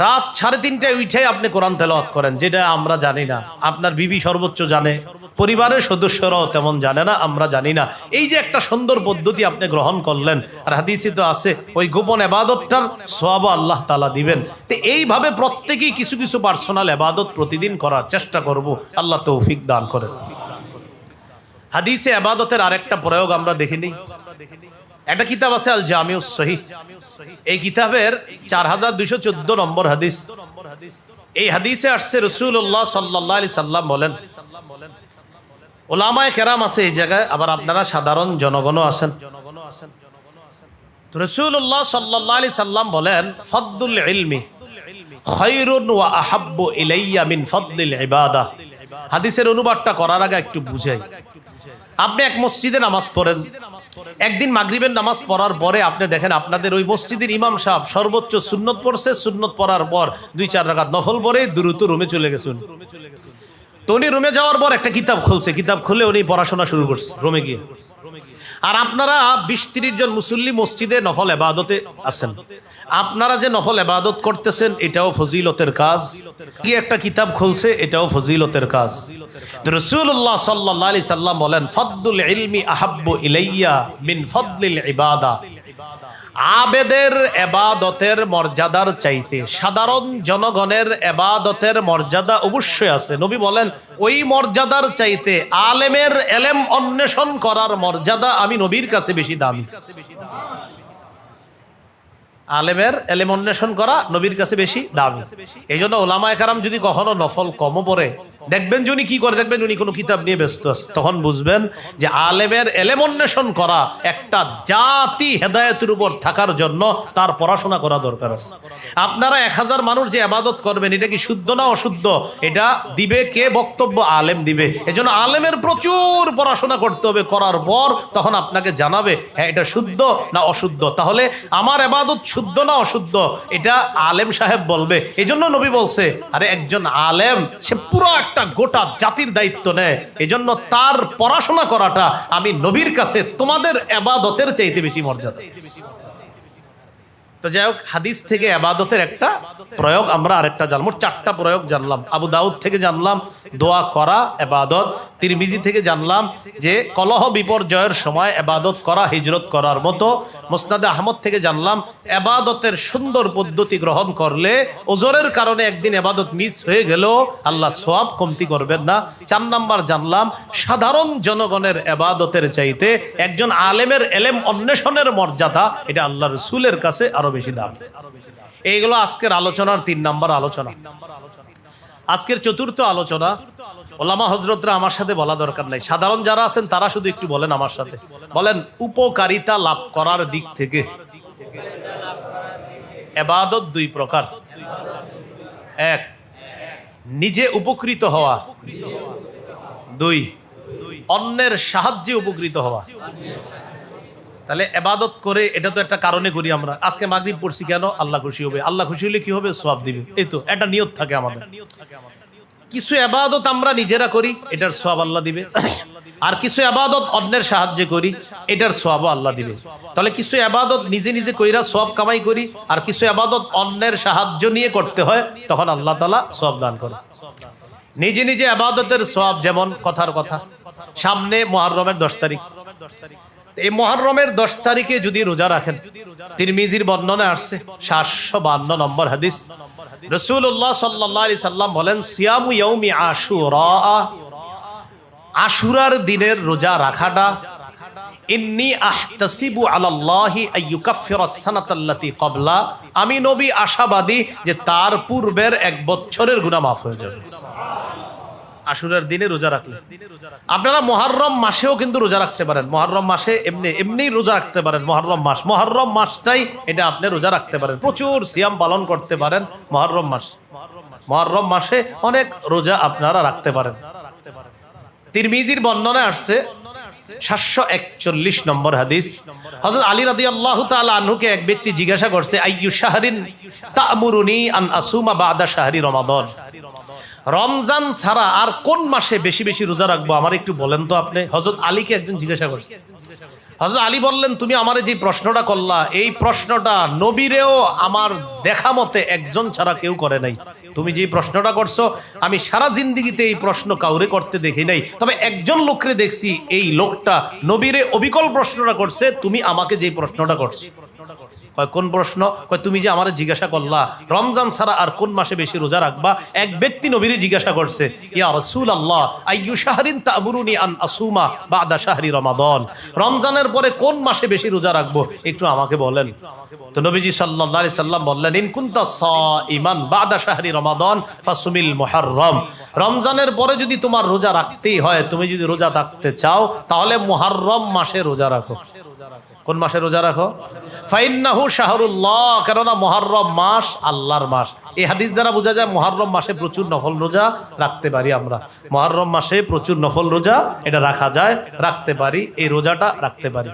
S1: রাত 3:30টায় উঠে আপনি কোরআন তেলাওয়াত করেন, যেটা আমরা জানি না, আপনার বিবি সর্বোচ্চ জানে, পরিবারের সদস্যরাও তেমন জানে না, আমরা জানি না। এই যে একটা সুন্দর পদ্ধতি আপনি গ্রহণ করলেন, আর হাদিসে তো আছে ওই গোপন ইবাদতটার সওয়াব আল্লাহ তাআলা দিবেন। তো এইভাবে প্রত্যেকেই কিছু কিছু পার্সোনাল ইবাদত প্রতিদিন করার চেষ্টা করব, আল্লাহ তৌফিক দান করেন। হাদিসে ইবাদতের আরেকটা প্রয়োগ আমরা দেখিনি। একটা কিতাব আছে আল জামিউস সহিহ, এই কিতাবের 4214 নম্বর হাদিস। এই হাদিসে আসছে রাসূলুল্লাহ সাল্লাল্লাহু আলাইহি সাল্লাম বলেন, উলামায়ে কেরাম আছে এই জায়গায়, আবার আপনারা সাধারণ জনগণও আছেন। রাসূলুল্লাহ সাল্লাল্লাহু আলাইহি সাল্লাম বলেন, ফাদলুল ইলমি খায়রুন ওয়া আহাব্বু ইলাইয়া মিন ফাদলিল ইবাদাহ। হাদিসের অনুবাদটা করার আগে একটু বুঝাই। আপনি এক মসজিদে নামাজ পড়েন, একদিন মাগরিবের নামাজ পড়ার পরে আপনি দেখেন আপনাদের ওই মসজিদের ইমাম সাহেব সর্বোচ্চ সুন্নত পড়ছে, সুন্নত পড়ার পর 2-4 রাকাত নফল পড়ে দ্রুত রুমে চলে গেছেন। তো উনি রুমে যাওয়ার পর একটা কিতাব খুলছে, কিতাব খুলে উনি পড়াশোনা শুরু করছে রুমে গিয়ে। আর আপনারা 20-30 জন মুসল্লি মসজিদে নফল ইবাদতে আছেন, আপনারা যে নফল ইবাদত করতেছেন এটাও ফজিলতের কাজ, কি একটা কিতাব খুলছে এটাও ফজিলতের কাজ। রাসূলুল্লাহ সাল্লাল্লাহু আলাইহি সাল্লাম বলেন, ফাদলুল ইলমি আহাব্বু ইলাইয়া মিন ফাদলিল ইবাদা। আবেদের ইবাদতের মর্যাদার চাইতে সাধারণ জনগণের ইবাদতের মর্যাদা অবশ্যই আছে। নবী বলেন, ওই মর্যাদার চাইতে আলেমের ইলম অন্বেষণ করার মর্যাদা আমি নবীর কাছে বেশি দামি। আলেমের ইলম অন্বেষণ করা নবীর কাছে বেশি দামি। এই জন্য উলামায়ে কেরাম যদি কখনো নফল কমও পড়ে, দেখবেন যে উনি কি করে, দেখবেন উনি কোনো কিতাব নিয়ে ব্যস্ত আছে, তখন বুঝবেন যে আলেমের ইলম অন্বেষণ করা একটা জাতি হেদায়েতের উপর থাকার জন্য তার পড়াশোনা করা দরকার আছে। আপনারা 1000 মানুষ যে ইবাদত করবেন, এটা কি শুদ্ধ না অশুদ্ধ, এটা দিবে কে? বক্তব্য আলেম দিবে। এজন্য আলেমের প্রচুর পড়াশোনা করতে হবে, করার পর তখন আপনাকে জানাবে হ্যাঁ এটা শুদ্ধ না অশুদ্ধ। তাহলে আমার ইবাদত শুদ্ধ না অশুদ্ধ এটা আলেম সাহেব বলবে। এজন্য নবী বলছে, আরে একজন আলেম সে পুরো একটা গোটা জাতির দায়িত্ব নেয়, এজন্য তার পড়াশোনা করাটা আমি নবীর কাছে তোমাদের ইবাদতের চাইতে বেশি মর্যাদা। তো যাই হোক, হাদিস থেকে ইবাদতের একটা প্রয়োগ আমরা আরেকটা জানলাম, মোট 4টা প্রয়োগ জানলাম। আবু দাউদ থেকে জানলাম দোয়া করা ইবাদত, তিরমিজি থেকে জানলাম যে কলহ বিপর্যয়ের সময় ইবাদত করা হিজরত করার মতো, মুসনাদে আহমদ থেকে জানলাম ইবাদতের সুন্দর পদ্ধতি গ্রহণ করলে ওজরের কারণে একদিন ইবাদত মিস হয়ে গেল আল্লাহ সওয়াব কমতি করবেন না। 4 নাম্বার জানলাম সাধারণ জনগণের ইবাদতের চাইতে একজন আলেমের ইলম অন্বেষণের মর্যাদা এটা আল্লাহ রাসূলের কাছে আরো বেশি দাম। এইগুলো আজকের আলোচনার 3 নাম্বার আলোচনা। আজকের 4র্থ আলোচনা, ওলামা হযরতরা আমার সাথে বলা দরকার নাই, সাধারণ যারা আছেন তারা শুধু একটু বলেন আমার সাথে, বলেন উপকারিতা লাভ করার দিক থেকে ইবাদত 2 প্রকার। 1, নিজে উপকৃত হওয়া। 2, অন্যের সাহায্যে উপকৃত হওয়া। তাহলে ইবাদত করে এটা তো একটা কারণে করি আমরা। আজকে মাগরিব পড়ছি কেন? আল্লাহ খুশি হবে। আল্লাহ খুশি হলে কি হবে? সওয়াব দিবে। এই তো একটা নিয়ত থাকে আমাদের। কিছু ইবাদত আমরা নিজেরা করি, এটার সওয়াব আল্লাহ দিবে। আর কিছু ইবাদত অন্যের সাহায্যে করি, এটার সওয়াবও আল্লাহ দিবে। তাহলে কিছু ইবাদত নিজে নিজে কইরা সওয়াব কামাই করি, আর কিছু ইবাদত অন্যের সাহায্য নিয়ে করতে হয়, তখন আল্লাহ তাআলা সওয়াব দান করে। নিজে নিজে ইবাদতের সওয়াব, যেমন কথার কথা, সামনে মুহররমের 10 তারিখ। এই মুহররমের 10 তারিখে যদি রোজা রাখেন, তিরমিজির বর্ণনায় আসছে 752 নম্বর হাদিস, রাসূলুল্লাহ সাল্লাল্লাহু আলাইহি সাল্লাম বলেন, সিয়ামু ইয়াউমি আশুরা, আশুরার দিনের রোজা রাখাটা, ইন্নী আহতাসিবু আলাল্লাহি আইয়ুকাফিরাস সানাতাল্লাতী ক্বাবলা, আমি নবী আশাবাদী যে তার পূর্বের 1 বছরের গুনাহ মাফ হয়ে যাবে আশুরার দিনে রোজা রাখলে। আপনারা মুহররম মাসেও কিন্তু রোজা রাখতে পারেন। মুহররম মাসে এমনি রোজা রাখতে পারেন। মুহররম মাসটাই এটা আপনি রোজা রাখতে পারেন, প্রচুর সিয়াম পালন করতে পারেন। মুহররম মাসে অনেক রোজা আপনারা রাখতে পারেন। তিরমিজির বর্ণনায় আসছে 741 নম্বর হাদিস, হযরত আলী রাদিয়াল্লাহু তাআলা আনহুকে এক ব্যক্তি জিজ্ঞাসা করছে, আইয়ু শাহরিন তা'মুরুনি আন আসুমা বা'দা শাহরি রমাদান, রমজান ছাড়া আর কোন মাসে বেশি বেশি রোজা রাখবো আমার একটু বলেন তো আপনি। হযরত আলীকে একজন জিজ্ঞাসা করছে। হযরত আলী বললেন, তুমি আমারে যে প্রশ্নটা করলা, এই প্রশ্নটা নবীরেও আমার দেখা মতে একজন ছাড়া কেউ করে নাই। তুমি যে প্রশ্নটা করছো, আমি সারা জিন্দেগিতে এই প্রশ্ন কাউরে করতে দেখি নাই, তবে একজন লোকরে দেখছি, এই লোকটা নবীরে অবিকল প্রশ্নটা করছে, তুমি আমাকে যে প্রশ্নটা করছো। কোন প্রশ্ন? তুমি যে আমারে জিজ্ঞাসা করলা রমজান ছাড়া আর কোন মাসে বেশি রোজা রাখবা, এক ব্যক্তি নবীরে জিজ্ঞাসা করছে, ইয়া রাসূলুল্লাহ আইয়ু শাহরিন তা'মুরুনি আন আসুমা বা'দা শাহরি রমাদান, রমজানের পরে কোন মাসে বেশি রোজা রাখবো একটু আমাকে বলেন। তো নবীজি সাল্লাল্লাহু আলাইহি সাল্লাম বললেন, ইন কুনতা সাইমান বা'দা শাহরি রমাদান ফাসুমিল মুহররম, রমজানের পরে যদি তোমার রোজা রাখতেই হয়, তুমি যদি রোজা থাকতে চাও, তাহলে মুহররম মাসে রোজা রাখো। কোন মাসে রোজা রাখো? ফাইন্নাহু শাহরুল্লাহ, কেননা মুহররম মাস আল্লাহর মাস। এই হাদিস দ্বারা বোঝা যায় মুহররম মাসে প্রচুর নফল রোজা রাখতে পারি আমরা। মুহররম মাসে প্রচুর নফল রোজা এটা রাখা যায়, রাখতে পারি, এই রোজাটা রাখতে পারি।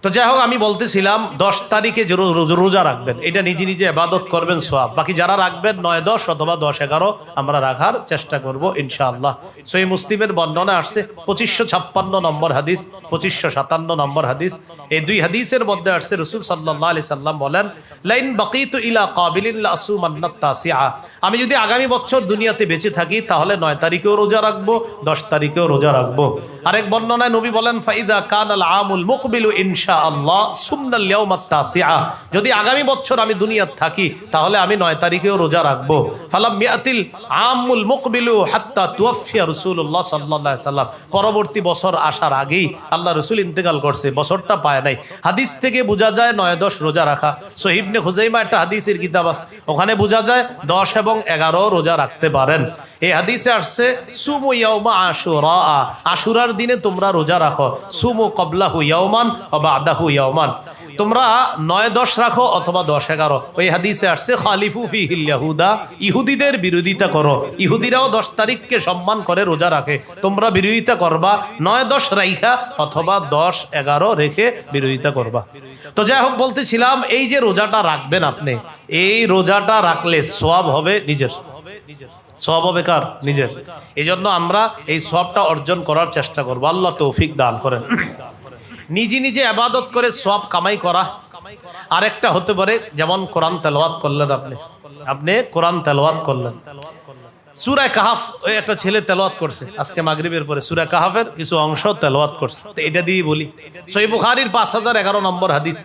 S1: তো যাই হোক, আমি বলতেছিলাম 10 তারিখে যে রোজা রাখবেন, এটা নিজে নিজে ইবাদত করবেন, সওয়াব। বাকি যারা রাখবেন 9-10 অথবা 10-11 আমরা রাখার চেষ্টা করব ইনশাআল্লাহ। সহিহ মুসলিমের বর্ণনা আসছে 2556 নম্বর হাদিস, 2557 নম্বর হাদিস। এই 2 হাদিসের মধ্যে আসছে রাসূল সাল্লাল্লাহু আলাইহি সাল্লাম বলেন, লাইন বাকিতু ইলা কাবিলিন লা আসুমান্নাত তাসিআ, আমি যদি আগামী বছর দুনিয়াতে বেঁচে থাকি তাহলে 9 তারিখেও রোজা রাখবো, 10 তারিখেও রোজা রাখবো। আরেক বর্ণনায় নবী বলেন, ফাইদা কানাল আমুল মুকবিলু ইনশাআল্লাহ সুমনাল ইয়াউমাত তাসিআ, যদি আগামী বছর আমি দুনিয়াতে থাকি তাহলে আমি 9 তারিখেও রোজা রাখবো। ফালাম ইয়াতিল আমুল মুকবিলু হাত্তা তুওয়াফিয়া রাসূলুল্লাহ সাল্লাল্লাহু আলাইহি সাল্লাম, পরবর্তী বছর আসার আগেই আল্লাহ রাসূল ইন্তেকাল করছে, বছরটা পায় নাই। হাদিস থেকে বোঝা যায় 9-10 রোজা রাখা। সহিহ ইবনে খুজাইমা একটা হাদিসের কিতাব আছে, ওখানে বোঝা যায় 10 এবং 11 রোজা রাখতে পারেন। এই হাদিসে আসছে, সুমু ইয়াউমা আশুরা, আশুরার দিনে তোমরা রোজা রাখো, সুমু ক্বাবলাহু ইয়াউমান ওয়া বা'দাহু ইয়াউমান, তোমরা 9-10 রাখো অথবা 10-11। ওই হাদিসে আসছে, খালিফু ফিহিল ইয়াহুদা, ইহুদিদের বিরোধিতা করো। ইহুদিরাও 10 তারিখকে সম্মান করে রোজা রাখে, তোমরা বিরোধিতা করবা 9-10 রাইখা অথবা 10-11 রেখে বিরোধিতা করবা। তো যাই হোক, বলতেছিলাম এই যে রোজাটা রাখবেন আপনি, এই রোজাটা রাখলে সওয়াব হবে নিজের, সওয়াব হবে কার? নিজের। এই জন্য আমরা এই সওয়াবটা অর্জন করার চেষ্টা করবো, আল্লাহ তৌফিক দান করেন। নিজে নিজে ইবাদত করে সওয়াব কামাই করা আরেকটা হতে পারে যেমন কোরআন তেলাওয়াত করলেন, আপনি কোরআন তেলাওয়াত করলেন, সূরা কাহাফ ওই একটা ছেলে তেলাওয়াত করছে আজকে মাগরিবের পরে, সূরা কাহাফের কিছু অংশ তেলাওয়াত করছে। তো এটা দিয়ে বলি, সহিহ বুখারীর 5011 নম্বর হাদিস,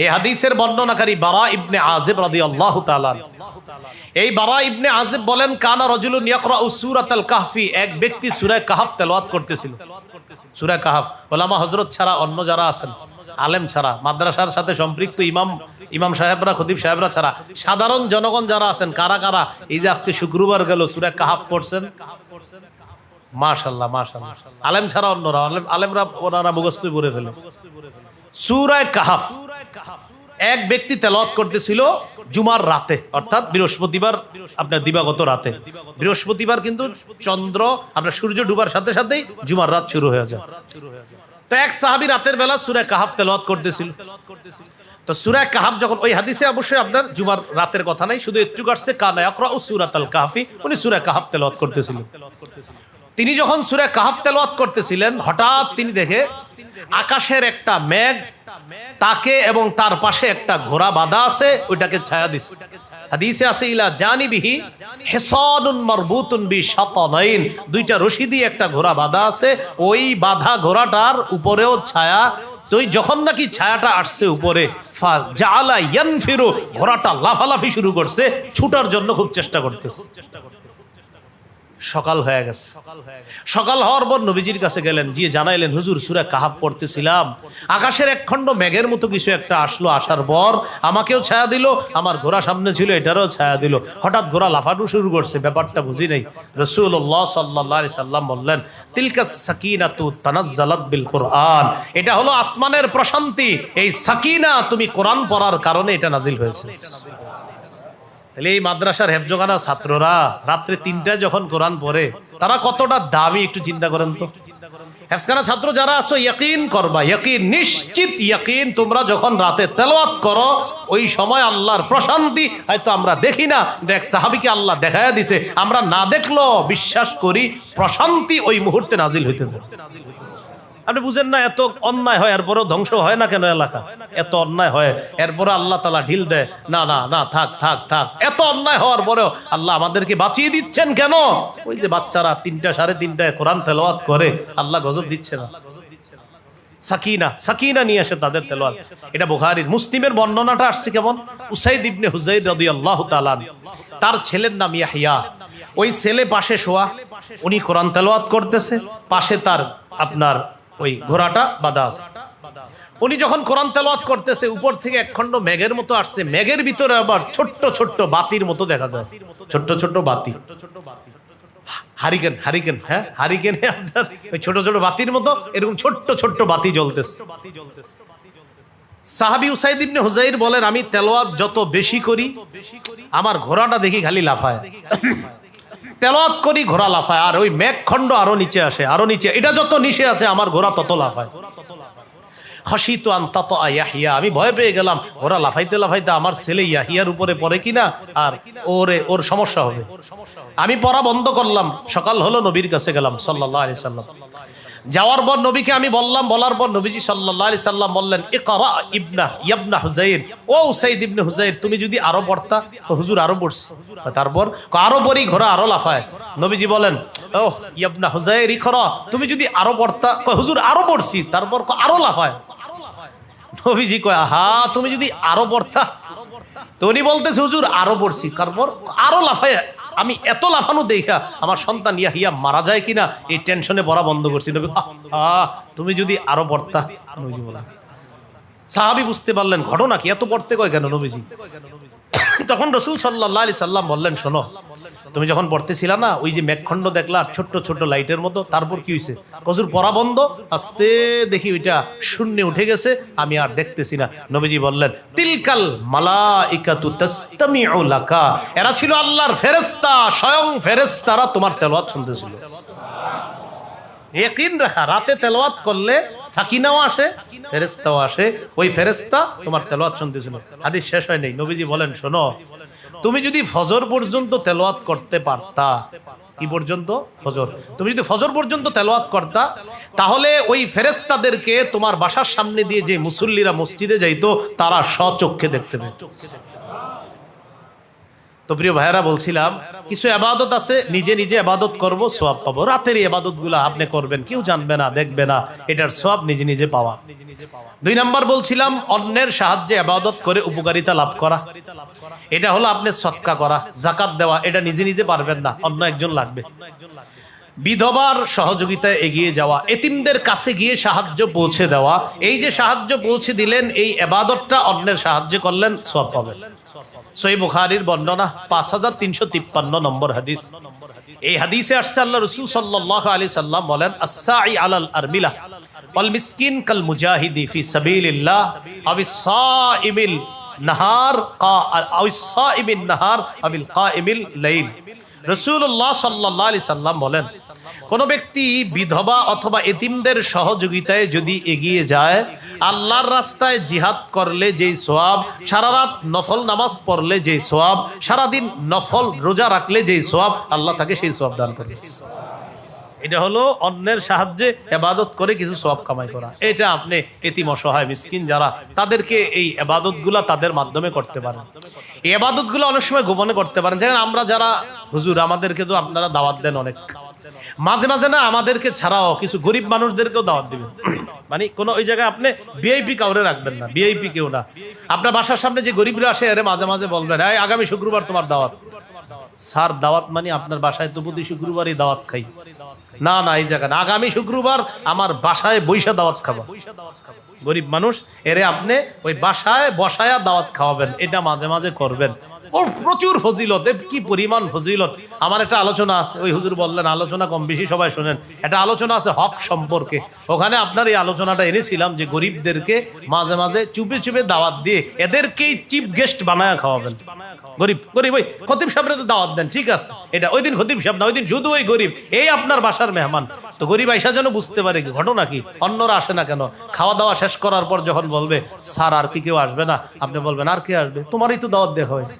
S1: এই হাদিসের বর্ণনাকারী বারা ইবনে আযিব রাদিয়াল্লাহু তাআলা। এই বারা ইবনে আযিব বলেন, কানা রাজুলুন ইয়াকরাউ সূরাতাল কাহফি, এক ব্যক্তি সূরা কাহাফ তেলাওয়াত করতেছিল। সূরা কাহাফ ওলামা হযরত ছাড়া অন্য যারা আছেন, আলেম ছাড়া, মাদ্রাসার সাথে সম্পৃক্ত ইমাম সাহেবরা, খতিব সাহেবরা ছাড়া সাধারণ জনগণ যারা আছেন, কারা কারা এই যে আজকে শুক্রবার গেল সূরা কাহাফ পড়ছেন? মাশাআল্লাহ মাশাআল্লাহ। আলেম ছাড়া অন্যরা, আলেমরা ওনারা মুখস্থই পড়ে ফেলে। সূরা কাহাফ এক ব্যক্তি তেলাওয়াত করতেছিল জুমার রাতে, অর্থাৎ বৃহস্পতিবার, আপনার দিবাগত রাতে। বৃহস্পতিবার কিন্তু চন্দ্র আপনার সূর্য ডুবার সাথে সাথেই জুমার রাত শুরু হয়ে যায়। তো এক সাহাবী রাতের বেলা সূরা কাহাফ তেলাওয়াত করতেছিল। তো সূরা কাহাফ যখন, ওই হাদিসে অবশ্যই আপনার জুমার রাতের কথা নাই, শুধু একটু আসছে কানা ইয়াকরাউ সূরাতাল কাহফি, উনি সূরা কাহাফ তেলাওয়াত করতেছিলেন। তিনি যখন সূরা কাহাফ তেলাওয়াত করতেছিলেন, হঠাৎ তিনি দেখে আকাশের একটা মেঘ তাকে এবং তার পাশে একটা ঘোড়া বাঁধা আছে, ওইটাকে ছায়া দিচ্ছে। হাদিসে আছে ইলা জানিবিহি হিসানুন মারবুতুন বিশাতানাইন, দুইটা রশি দিয়ে একটা ঘোড়া বাঁধা আছে, ওই বাঁধা ঘোড়াটার উপরেও ছায়া। তো যখন নাকি ছায়াটা আসছে উপরে, ফাজালা ইয়ানফিরু, ঘোড়াটা লাফালাফি শুরু করছে, ছুটার জন্য খুব চেষ্টা করতেছে। সকাল হয়ে গেছে। সকাল হওয়ার পর নবীজির কাছে গেলেন, গিয়ে জানাইলেন, হুজুর সূরা কাহাফ পড়তেছিলাম, আকাশের এক খণ্ড মেঘের মতো কিছু একটা আসলো, আসার পর আমাকেও ছায়া দিল, আমার ঘোড়া সামনে ছিল এটারও ছায়া দিল, হঠাৎ ঘোড়া লাফানো শুরু করছে, ব্যাপারটা বুঝি নাই। রাসূলুল্লাহ সাল্লাল্লাহু আলাইহি সাল্লাম বললেন, তিলকাস সাকিনাতু তানাজ্জালাত বিল কুরআন, এটা হলো আসমানের প্রশান্তি, এই সাকিনা তুমি কোরআন পড়ার কারণে এটা নাজিল হয়েছে। এই মাদ্রাসার হেফজখানা ছাত্ররা রাত্রে ৩টায় যখন কোরআন পড়ে, তারা কতটা দামি একটু চিন্তা করেন তো। হেফজখানা ছাত্র যারা আছো, ইয়াকিন করবা, ইয়াকিন, নিশ্চিত ইয়াকিন, তোমরা যখন রাতে তেলাওয়াত করো, ওই সময় আল্লাহর প্রশান্তি হয়তো আমরা দেখি না, দেখ সাহাবীকে আল্লাহ দেখায়া দিছে, আমরা না দেখলেও বিশ্বাস করি প্রশান্তি ওই মুহূর্তে নাজিল হইতে পারে। আপনি বুঝেন না, এত অন্যায় হয় এরপরও ধ্বংস হয় না কেন এলাকা? এত অন্যায় হয় এরপরে আল্লাহ তাআলা ঢিল দেয়, না না না, থাক থাক থাক। এত অন্যায় হওয়ার পরেও আল্লাহ আমাদেরকে বাঁচিয়ে দিচ্ছেন কেন? ওই যে বাচ্চারা ৩টা ৩:৩০ কোরআন তেলাওয়াত করে, আল্লাহ গজব দিচ্ছে না? সাকিনা, সাকিনা নিয়ে আসে তাদের তেলাওয়াত। এটা বুখারীর, মুসলিমের বর্ণনাটা আসছে কেমন? উসাইদ ইবনে হুযাইর রাদিয়াল্লাহু তাআলা, তার ছেলের নাম ইয়াহইয়া, ওই ছেলে পাশে শোয়া, উনি কোরআন তেলাওয়াত করতেছে, পাশে তার আপনার ওই ঘোড়াটা বাঁধা আছে। উনি যখন কোরআন তেলাওয়াত করতেছে, উপর থেকে এক খণ্ড মেঘের মতো আসছে, মেঘের ভিতরে আবার ছোট্ট ছোট্ট বাতির মতো দেখা যায়, ছোট্ট ছোট্ট বাতি, হারিকেন, হারিকেন, হ্যাঁ হারিকেনে আপনার ওই ছোট ছোট বাতির মতো এরকম ছোট্ট ছোট্ট বাতি জ্বলতেছে। সাহাবী উসাইদ ইবনে হুযাইর বলেন, আমি তেলাওয়াত যত বেশি করি, আমার ঘোড়াটা দেখি খালি লাফায়, তেলাওয়াত করি ঘোড়া লাফায়, আর ওই মেঘখণ্ড আরো নিচে আসে, আরো নিচে, এটা যত নিচে আছে আমার ঘোড়া তত লাফায়। খাশিতু আন তাতা ইয়াহইয়া, আমি ভয় পেয়ে গেলাম, ঘোড়া লাফাইতে লাফাইতে আমার ছেলে ইয়াহইয়ার উপরে পড়ে কিনা, আর ওর সমস্যা হবে। আমি পড়া বন্ধ করলাম, সকাল হলো, নবীর কাছে গেলাম সাল্লাল্লাহু আলাইহি সাল্লাম। যাওয়ার পর নবীকে আমি বললাম, বলার পর নবীজি সাল্লাল্লাহু আলাইহি সাল্লাম বললেন, ইকরা ইবনা হুযাইর, ও উসাইদ ইবনে হুযাইর, তুমি যদি আরো পড়তা। হুজুর আরো পড়ছি। তারপর আরো পড়ি, ঘোড়া আরো লাফায়। নবীজি বলেন, ও ইবনা হুযাইর ইকরা, তুমি যদি আরো পড়তা। হুজুর আরো পড়ছি। তারপর আরো লাফায়। নবীজি কয়, আহা, তুমি যদি আরো পড়তা। তো উনি বলতেছে, হুজুর আরো পড়ছি, তারপর আরো লাফায়। আমি এত লাফানো দেখা আমার সন্তান ইয়াহিয়া মারা যায় কিনা এই টেনশনে পড়া বন্ধ করছি। নবী, তুমি যদি আরো পড়তা। নবীজি বলেন, সাহাবী বুঝতে পারলেন ঘটনা কি, এত পড়তে কয় কেন নবীজি? তখন রাসূল সাল্লাল্লাহু আলাইহি সাল্লাম বললেন, শোনো, তুমি যখন পড়তেছিলা না, ওই যে মেঘখণ্ড দেখলা আর ছোট্ট ছোট্ট লাইটের মতো, তারপর কি হয়েছে? হুজুর পড়া বন্ধ, আস্তে দেখি ওইটা শূন্যে উঠে গেছে, আমি আর দেখতেছি না। নবীজি বললেন, তিলকাল মালাইকাতু তাসতামিউ লাকা, এরা ছিল আল্লাহর ফেরেশতা, স্বয়ং ফেরেশতারা তোমার তেলাওয়াত শুনতেছিল। ইয়াকিন রাখা, রাতে তেলাওয়াত করলে সাকিনাও আসে, ফেরেশতাও আসে, ওই ফেরেশতা তোমার তেলাওয়াত শুনতেছিল। হাদিস শেষ হয় নাই, নবীজি বলেন, শোনো, তুমি যদি ফজর পর্যন্ত তেলাওয়াত করতে পারতা, কি পর্যন্ত? ফজর। তুমি যদি ফজর পর্যন্ত তেলাওয়াত করতা তাহলে ওই ফেরেশতাদেরকে তোমার বাসার সামনে দিয়ে যে মুসল্লিরা মসজিদে যাইতো তারা স্বচক্ষে দেখতে পেত। তো প্রিয় ভাইয়েরা, বলছিলাম কিছু ইবাদত আছে নিজে নিজে ইবাদত করব, সওয়াব পাবো। রাতের ইবাদতগুলো আপনি করবেন, কেউ জানবে না, দেখবে না, এটার সওয়াব নিজে নিজে পাওয়া। 2 নাম্বার বলছিলাম অন্যের সাহায্যে ইবাদত করে উপকারিতা লাভ করা। এটা হলো আপনি সদকা করা, যাকাত দেওয়া। এটা নিজে নিজে পারবেন না, অন্য একজন লাগবে। বিধবার সহযোগিতায় এগিয়ে যাওয়া, এতিমদের কাছে গিয়ে সাহায্য পৌঁছে দেওয়া। এই যে সাহায্য পৌঁছে দিলেন, এই ইবাদতটা অন্যের সাহায্য করলেন, সওয়াব পাবেন। সহিহ বুখারীর বর্ণনা 5353 নম্বর হাদিস। এই হাদিসে আসছে আল্লাহ রাসূল সাল্লাল্লাহু আলাইহি সাল্লাম বলেন, আস-সাই আলাল আরমিলা ওয়াল মিসকিন কাল মুজাহিদি ফি সাবিলিল্লাহ আবিস সাইমিল নাহার আবিস সাইমিন নাহার আবিল কাইমিল লাইল। রাসূলুল্লাহ সাল্লাল্লাহু আলাইহি সাল্লাম বলেন, কোন ব্যক্তি বিধবা অথবা এতিমদের সহযোগিতায় যদি এগিয়ে যায়, আল্লাহর রাস্তায় জিহাদ করলে যেই সওয়াব, সারা রাত নফল নামাজ পড়লে যেই সওয়াব, সারাদিন নফল রোজা রাখলে যেই সওয়াব, আল্লাহ তাকে সেই সওয়াব দান করবে। এটা হলো অন্যের সাহায্যে ইবাদত করে কিছু সওয়াব কামাই করা। এটা আপনি এতিম, অসহায়, মিসকিন যারা, তাদেরকে এই ইবাদতগুলো তাদের মাধ্যমে করতে পারেন। এই ইবাদতগুলো অনেক সময় গোপনে করতে পারেন। যেমন আমরা যারা হুজুর, আমাদেরকে তো আপনারা দাওয়াত দেন অনেক, মাঝে মাঝে না আমাদেরকে ছাড়াও কিছু গরিব মানুষদেরকেও দাওয়াত দিবেন। মানে কোন ওই জায়গায় আপনি ভিআইপি কাউরে রাখবেন না, ভিআইপি কেউ না। আপনার বাসার সামনে যে গরিবরা আসে, এর মাঝে মাঝে বলবেন, এই আগামী শুক্রবার তোমার দাওয়াত। স্যার, দাওয়াত মানে আপনার বাসায় তো প্রতি শুক্রবারই দাওয়াত খাই? না না, এই জায়গা না, আগামী শুক্রবার আমার বাসায় বৈশা দাওয়াত খাবো। গরিব মানুষ, এরে আপনি ওই বাসায় বসায়া দাওয়াত খাওয়াবেন, এটা মাঝে মাঝে করবেন। ওর প্রচুর ফজিলত, কি পরিমাণ ফজিলত। আমার একটা আলোচনা আছে, ওই হুজুর বললেন আলোচনা কম বেশি সবাই শোনেন, একটা আলোচনা আছে হক সম্পর্কে। ওখানে আপনার এই আলোচনাটা এনেছিলাম যে গরিবদেরকে মাঝে মাঝে চুপে চুপে দাওয়াত দিয়ে এদেরকেই চিফ গেস্ট বানায়া খাওয়াবেন। গরিব গরিব ওই খতিব সাহেবরা তো দাওয়াত দেন, ঠিক আছে, এটা ওই দিন খতিব সাহেব না, ওই দিন শুধু ওই গরিব, এই আপনার বাসার মেহমান। তো গরিব আইসা যেন বুঝতে পারে কি ঘটনা কি, অন্যরা আসে না কেন। খাওয়া দাওয়া শেষ করার পর যখন বলবে, স্যার আর কি কেউ আসবে না, আপনি বলবেন, আর কে আসবে, তোমারই তো দাওয়াত দেওয়া হয়েছে।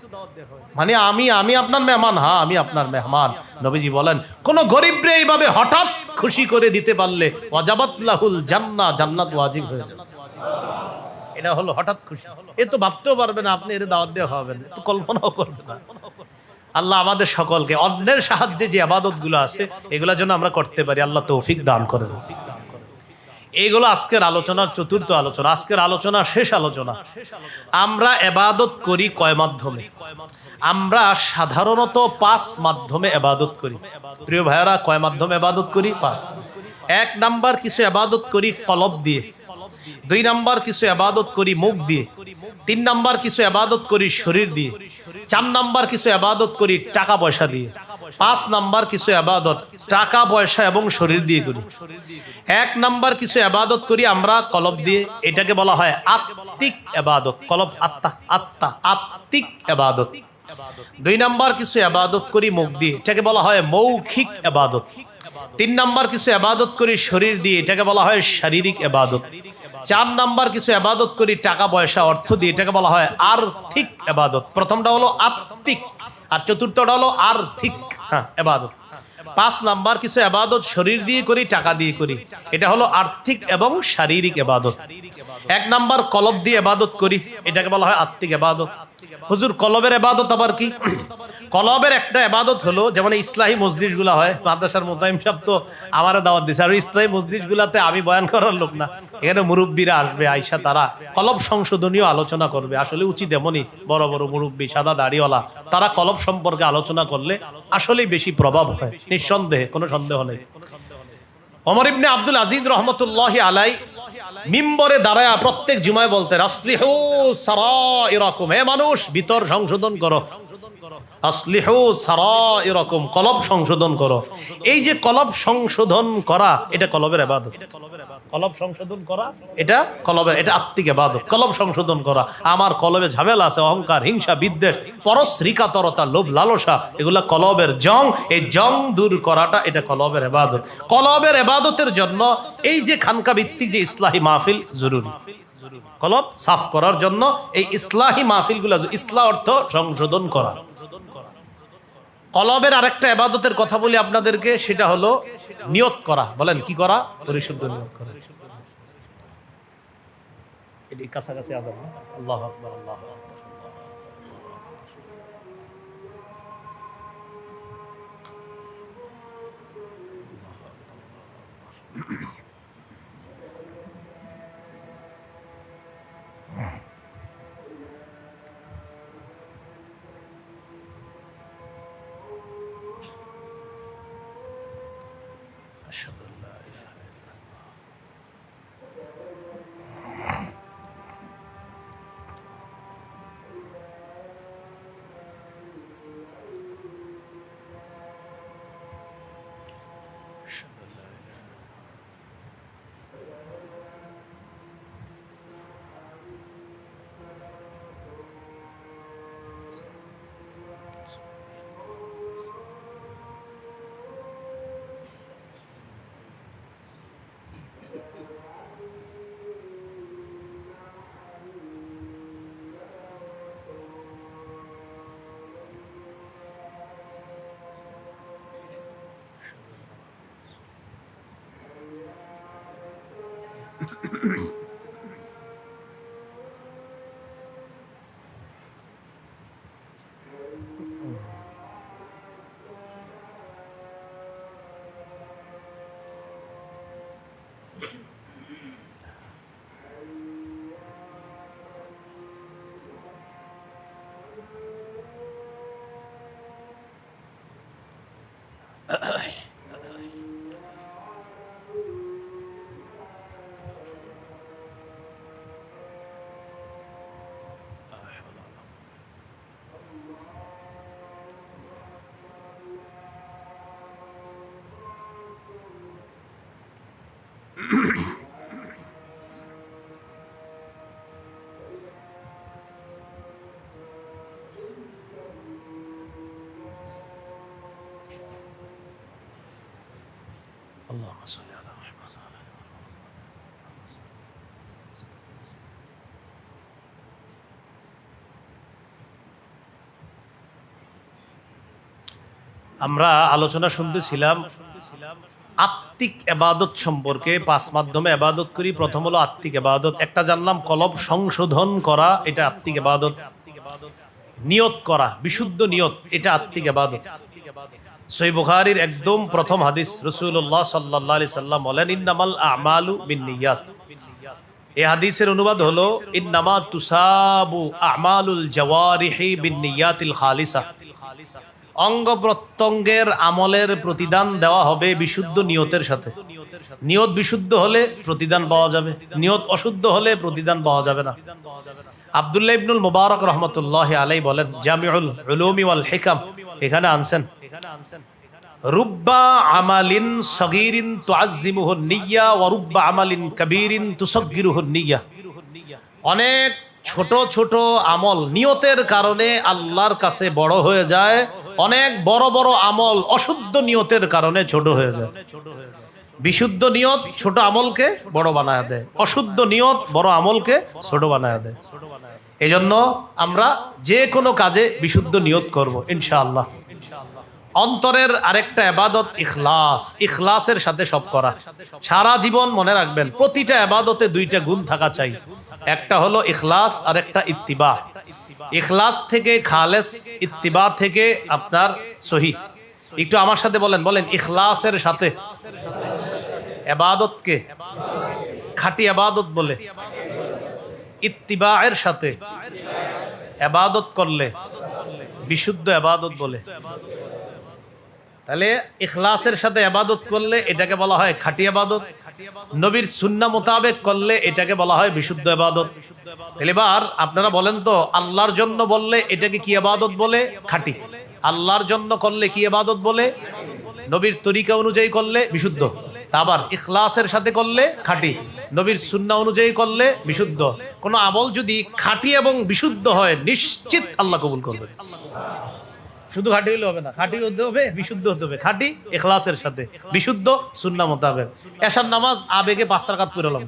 S1: মানে আমি আপনার মেহমান? হ্যাঁ, আমি আপনার মেহমান। নবীজি বলেন, কোন গরিবরে এইভাবে হঠাৎ খুশি করে দিতে পারলে ওয়াজাবাত লাহুল জান্নাহ, জান্নাত ওয়াজিব হয়ে যাবে। এটা হলো হঠাৎ খুশি। এ তো ভাবতেও পারবে না আপনি এর দাওয়াত দেওয়া হবেন, তো কল্পনাও করবে না। আল্লাহ আমাদের সকলকে অন্যের সাহায্যে যে ইবাদতগুলো আছে এগুলা যেন আমরা করতে পারি, আল্লাহ তৌফিক দান করেন। এইগুলো আজকের আলোচনার চতুর্থ আলোচনা, আজকের আলোচনা শেষ আলোচনা। আমরা ইবাদত করি কয় মাধ্যমে? আমরা সাধারণত 5 মাধ্যমে ইবাদত করি। প্রিয় ভাইয়েরা, কয় মাধ্যমে ইবাদত করি? 5। 1 নাম্বার, কিছু ইবাদত করি কলব দিয়ে। 2 নাম্বার, কিছু ইবাদত করি মুখ দিয়ে। 3 নাম্বার, কিছু ইবাদত করি শরীর দিয়ে। 4 নাম্বার, কিছু ইবাদত করি টাকা পয়সা দিয়ে। 5 নাম্বার, কিছু ইবাদত টাকা পয়সা এবং শরীর দিয়ে করি। 1 নাম্বার, কিছু ইবাদত করি আমরা কলব দিয়ে, এটাকে বলা হয় আত্মিক ইবাদত। কলব আত্মা, আত্মা আত্মিক ইবাদত। 2 নাম্বার, কিছু ইবাদত করি মুখ দিয়ে, এটাকে বলা হয় মৌখিক ইবাদত। 3 নাম্বার, কিছু ইবাদত করি শরীর দিয়ে, এটাকে বলা হয় শারীরিক ইবাদত। 4 নাম্বার, কিছু ইবাদত করি টাকা পয়সা অর্থ দিয়ে, এটাকে বলা হয় আর্থিক ইবাদত। প্রথমটা হলো আত্মিক আর চতুর্থটা হলো আর্থিক ইবাদত। 5 নাম্বার, কিছু ইবাদত শরীর দিয়ে করি, টাকা দিয়ে করি, এটা হলো আর্থিক এবং শারীরিক ইবাদত। 1 নাম্বার, কলব দিয়ে ইবাদত করি, এটাকে বলা হয় আত্মিক ইবাদত। হুজুর, কলবের ইবাদত আবার কি? কলবের একটা ইবাদত হলো, যেমন ইসলাহি মসজিদগুলো হয়, মাদ্রাসার মুতাইম সাহেব তো আমারে দাওয়াত দিয়েছে, আর ইসলাহি মসজিদগুলোতে আমি বয়ান করার লোক না, এখানে মুরব্বীরা আসবে, আইসা তারা কলব সংশোধনীয় আলোচনা করবে। আসলে উচিত এমনই, বড় বড় মুরব্বী সাদা দাড়িওয়ালা, তারা কলব সম্পর্কে আলোচনা করলে আসলেই বেশি প্রভাব হয়, নিঃসন্দেহে, কোনো সন্দেহ নেই। ওমর ইবনে আব্দুল আজিজ রহমতুল্লাহি আলাই মিম্বরে দাঁড়ায়া প্রত্যেক জুমায় বলতেন, আসলিহু সারাইরাকুম, হে মানুষ ভিতর সংশোধন করো, আসলিহু সারাইরাকুম, কলব সংশোধন করো। এই যে কলব সংশোধন করা, এটা কলবের ইবাদত। কলব সংশোধন করা এটা কলবের, এটা আত্মিক ইবাদত। কলব সংশোধন করা, আমার কলবে ঝামেলা আছে, অহংকার, হিংসা, বিদ্বেষ, পরশ্রীকাতরতা, লোভ, লালসা, এগুলা কলবের জং। এই জং দূর করাটা এটা কলবের ইবাদত। কলবের ইবাদতের জন্য এই যে খানকা ভিত্তিক যে ইসলাহি মাহফিল জরুরি। কলব সাফ করার জন্য এই ইসলাহি মাহফিলগুলো, ইসলাহ অর্থ সংশোধন করা। কলবের আরেকটা ইবাদতের কথা বলি আপনাদেরকে, সেটা হলো নিয়ত করা। বলেন কি করা? পরিশুদ্ধ নিয়ত করা। এটি কাছাকাছি আযান না? আল্লাহু আকবার, আল্লাহু আকবার। أشهد أن لا إله إلا الله. أشهد أن لا إله إلا اللهم صل على محمد وعلى آله وصحبه। আমরা আলোচনা শুনতেছিলাম আত্মিক ইবাদত সম্পর্কে। 5 মাধ্যমে ইবাদত করি। প্রথম হলো আত্মিক ইবাদত। একটা জানলাম কলব সংশোধন করা, এটা আত্মিক ইবাদত। নিয়ত করা, বিশুদ্ধ নিয়ত, এটা আত্মিক ইবাদত। সহিহ বুখারীর একদম প্রথম হাদিস, রাসূলুল্লাহ সাল্লাল্লাহু আলাইহি সাল্লাম বলেন ইন্নামাল আ'মালু বিন্নিয়াত। এই হাদিসের অনুবাদ হলো ইন্নামা তুসাবু আ'মালুল জাওয়ারিহি বিন্নিয়াতিল খালিসা। অঙ্গ প্রত্যঙ্গের আমলের প্রতিদান দেওয়া হবে বিশুদ্ধ নিয়তের সাথে। নিয়ত বিশুদ্ধ হলে প্রতিদান পাওয়া যাবে, নিয়ত অশুদ্ধ হলে প্রতিদান পাওয়া যাবে না। আব্দুল্লাহ ইবনুল মুবারক রাহমাতুল্লাহি আলাইহি বলেন জামিউল উলুমি ওয়াল হিকাম, এখানে আনছেন রুব্বা আমালিন সগীরিন তুআজ্জিমুহুন নিয়্যা ওয়া রুব্বা আমালিন কাবীরিন তুসাগ্গিরুহুন নিয়্যা। অনেক ছোট ছোট আমল নিয়তের কারণে আল্লাহর কাছে বড় হয়ে যায়, অনেক বড় বড় আমল অশুদ্ধ নিয়তের কারণে ছোট হয়ে যায়। বিশুদ্ধ নিয়ত ছোট আমলকে বড় বানায় দেয়, অশুদ্ধ নিয়ত বড় আমলকে ছোট বানায় দেয়। এজন্য আমরা যে কোনো কাজে বিশুদ্ধ নিয়ত করব ইনশাআল্লাহ। অন্তরের আরেকটা ইবাদত ইখলাস। ইখলাসের সাথে সব করা। সারা জীবন মনে রাখবেন প্রতিটা ইবাদতে দুইটা গুণ থাকা চাই, একটা হলো ইখলাস আর একটা ইত্তিবা। ইখলাস থেকে খালেস, ইত্তিবা থেকে আপনার সহি। একটু আমার সাথে বলেন, বলেন ইখলাসের সাথে ইবাদতকে খাঁটি ইবাদত বলে, ইত্তিবায়ের সাথে ইবাদত করলে বিশুদ্ধ ইবাদত বলে। তাহলে ইখলাসের সাথে ইবাদত করলে এটাকে বলা হয় খাঁটি ইবাদত, নবীর সুন্নাহ মোতাবেক করলে এটাকে বলা হয় বিশুদ্ধ ইবাদত। এবার আপনারা বলেন তো, আল্লাহর জন্য বললে এটাকে কি ইবাদত বলে? খাঁটি। আল্লাহর জন্য করলে কি ইবাদত বলে? নবীর তরিকা অনুযায়ী করলে বিশুদ্ধ। আবার ইখলাসের সাথে করলে খাঁটি, নবীর সুন্নাহ অনুযায়ী করলে বিশুদ্ধ। কোন আমল যদি খাঁটি এবং বিশুদ্ধ হয় নিশ্চিত আল্লাহ কবুল করবেন। শুধু খাঁটি হলে হবে না, খাঁটি হতে হবে, বিশুদ্ধ হতে হবে। খাঁটি ইখলাসের সাথে, বিশুদ্ধ সুন্নাহ মোতাবেক। এশার নামাজ আবেগে 5 রাকাত পড়লাম,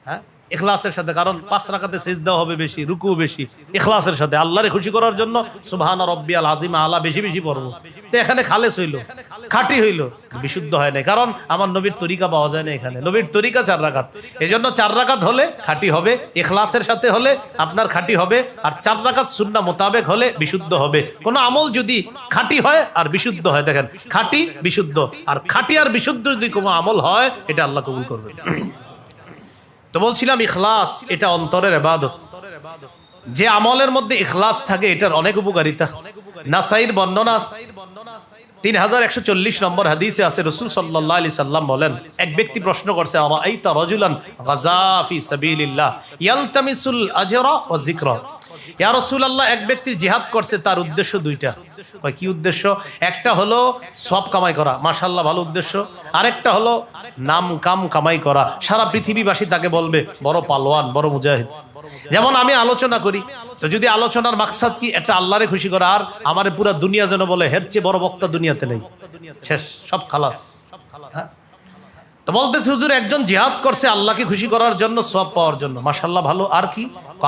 S1: হ্যাঁ ইখলাসের সাথে, কারণ 5 রাকাতে সিজদা হবে বেশি, রুকু বেশি, ইখলাসের সাথে আল্লাহরে খুশি করার জন্য সুবহান রাব্বিয়াল আযীম আলা বেশি বেশি পড়বো। তো এখানে খালেস হইল, খাঁটি হইল, বিশুদ্ধ হয় না, কারণ আমার নবীর তরিকা পাওয়া যায় না এখানে। নবীর তরিকা 4 রাকাত, এজন্য 4 রাকাত হলে খাঁটি হবে, ইখলাসের সাথে হলে আপনার খাঁটি হবে, আর 4 রাকাত সুন্নাহ মোতাবেক হলে বিশুদ্ধ হবে। কোন আমল যদি খাঁটি হয় আর বিশুদ্ধ হয়, দেখেন খাঁটি বিশুদ্ধ, আর খাঁটি আর বিশুদ্ধ যদি কোনো আমল হয় এটা আল্লাহ কবুল করবে। তো বলছিলাম ইখলাস এটা অন্তরের ইবাদত। যে আমলের মধ্যে ইখলাস থাকে এটার অনেক উপকারিতা। নাসাইর বর্ণনা 3140 নম্বর হাদিসে আছে, রাসূল সাল্লাল্লাহু আলাইহি সাল্লাম বলেন, এক ব্যক্তি প্রশ্ন করছে, আরাআইতা রাজুলান গাযা ফি সাবিলিল্লাহ ইয়ালতামিসুল আজরা ওয়া যিকরা। ইয়া রাসূলুল্লাহ, এক ব্যক্তি জিহাদ করছে, তার উদ্দেশ্য দুইটা। কয় কি উদ্দেশ্য? একটা হলো সওয়াব কামাই করা, মাশাআল্লাহ ভালো উদ্দেশ্য। আরেকটা হলো নাম কাম কামাই করা, সারা পৃথিবীবাসী তাকে বলবে বড় পালোয়ান, বড় মুজাহিদ। যেমন আমি আলোচনা করি, তো যদি আলোচনার মাকসাদ কি একটা আল্লাহরে খুশি করা, আর আমারে পুরো দুনিয়া যেন বলে হের চেয়ে বড় বক্তা দুনিয়াতে নেই, শেষ, সব খালাস। হ্যাঁ, তো বলতেছে হুজুর একজন জিহাদ করছে আল্লাহকে খুশি করার জন্য, সওয়াব পাওয়ার জন্য, মাশাআল্লাহ ভালো। আর কি?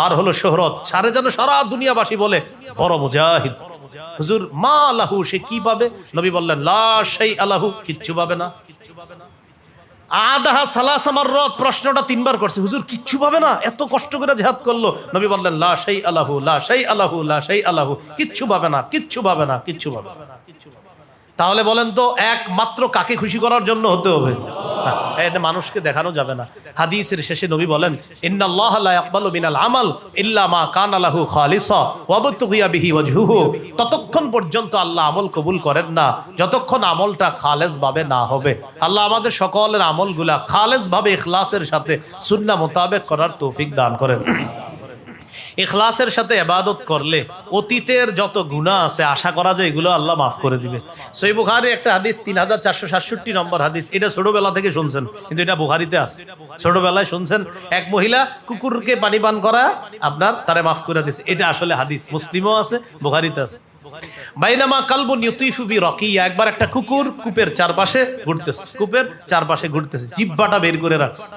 S1: আর হলো শোহরত, সারে যেন সারা দুনিয়াবাসী বলে বড় মুজাহিদ। হুজুর মা লাহু, সে কি পাবে? নবী বললেন লা শাইআ লাহু, কিচ্ছু পাবে না। আদাহা সালাসা মাররাত, প্রশ্নটা 3 বার করছে, হুজুর কিচ্ছু পাবে না, এত কষ্ট করে জিহাদ করলো। নবী বললেন লা শাইআ লাহু, লা শাইআ লাহু, লা শাইআ লাহু, কিচ্ছু পাবে না, কিচ্ছু পাবে না, কিচ্ছু পাবে না। তাহলে বলেন তো একমাত্র কাকে খুশি করার জন্য হতে হবে? এটা মানুষকে দেখানো যাবে না। হাদিসের শেষে নবী বলেন, ইন্নাল্লাহা লা ইয়াকবালু মিনাল আমাল ইল্লা মা কানা লাহু খালিসা ওয়া বুতগিয়া বিহি ওয়াজহুহু। ততক্ষণ পর্যন্ত আল্লাহ আমল কবুল করেন না যতক্ষণ আমলটা খালেস ভাবে না হবে। আল্লাহ আমাদের সকলের আমলগুলা খালেস ভাবে ইখলাসের সাথে সুন্নাহ মোতাবেক করার তৌফিক দান করেন। ইখলাসের সাথে ইবাদত করলে অতীতের যত গুনাহ আছে আশা করা যায় এগুলো আল্লাহ মাফ করে দিবে। সহিহ বুখারীর একটা হাদিস 3467 নম্বর হাদিস, এটা ছোটবেলা থেকে শুনছেন, কিন্তু এটা বুখারীতে আছে। ছোটবেলায় শুনছেন এক মহিলা কুকুরকে পানি পান করা আপনার তারে মাফ করে দিয়েছে, এটা আসলে হাদিস, মুসলিমও আছে, বুখারীতে আছে। বাইনামা কালবুন ইউতিফু বি রাকিয়া, একবার একটা কুকুর কূপের চারপাশে ঘুরতেছে, কূপের চারপাশে ঘুরতেছে, জিহ্বাটা বের করে রাখছে।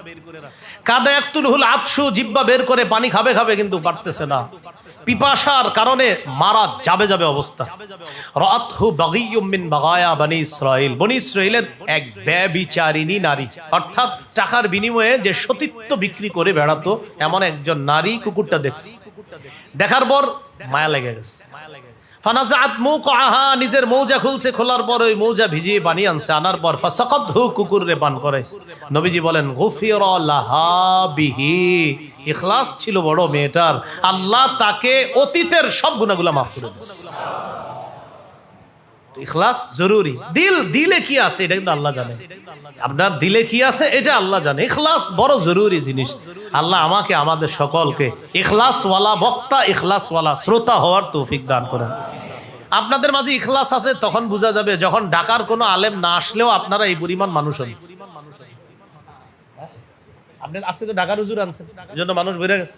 S1: কাদা ইয়াকতুলহুল আতশু, জিহ্বা বের করে পানি খাবে খাবে কিন্তু পারতেছে না, পিপাসার কারণে মারা যাবে যাবে অবস্থা। রাআতহু বাগিয়্যুম মিন বাগায়া বনি ইসরাইল, বনি ইসরাইলের এক ব্যভিচারিণী নারী, অর্থাৎ টাকার বিনিময়ে যে সতীত্ব বিক্রি করে বেড়াতো এমন একজন নারী কুকুরটা দেখছে। দেখার পর মায়া লেগে গেছে। ফানাজাত মুকআহা, নিজের মৌজা খুলছে, খোলার পর ওই মৌজা ভিজিয়ে পানি আনছে, আনার পর ফাসাকাতহু, কুকুরে পান করাইছে। নবীজি বলেন গুফিরা লাহা বিহি, ইখলাস ছিল বড় মেয়েটার, আল্লাহ তাকে অতীতের সব গুনাহগুলো মাফ করে দিয়েছে। ইখলাস জরুরি। দিলে কি আছে এটা কিন্তু আল্লাহ জানে, আপনার দিলে কি আছে এটা আল্লাহ জানে। ইখলাস বড় জরুরি জিনিস। আল্লাহ আমাকে আমাদের সকলকে ইখলাসওয়ালা বক্তা, ইখলাসওয়ালা শ্রোতা হওয়ার তৌফিক দান করেন। আপনাদের মাঝে ইখলাস আছে তখন বোঝা যাবে যখন ঢাকার কোনো আলেম না আসলেও আপনারা এই পরিমাণ মানুষ হন। আপনি আজকে তো ঢাকার হুজুর আনছেন, এজন্য মানুষ বেড়ে গেছে।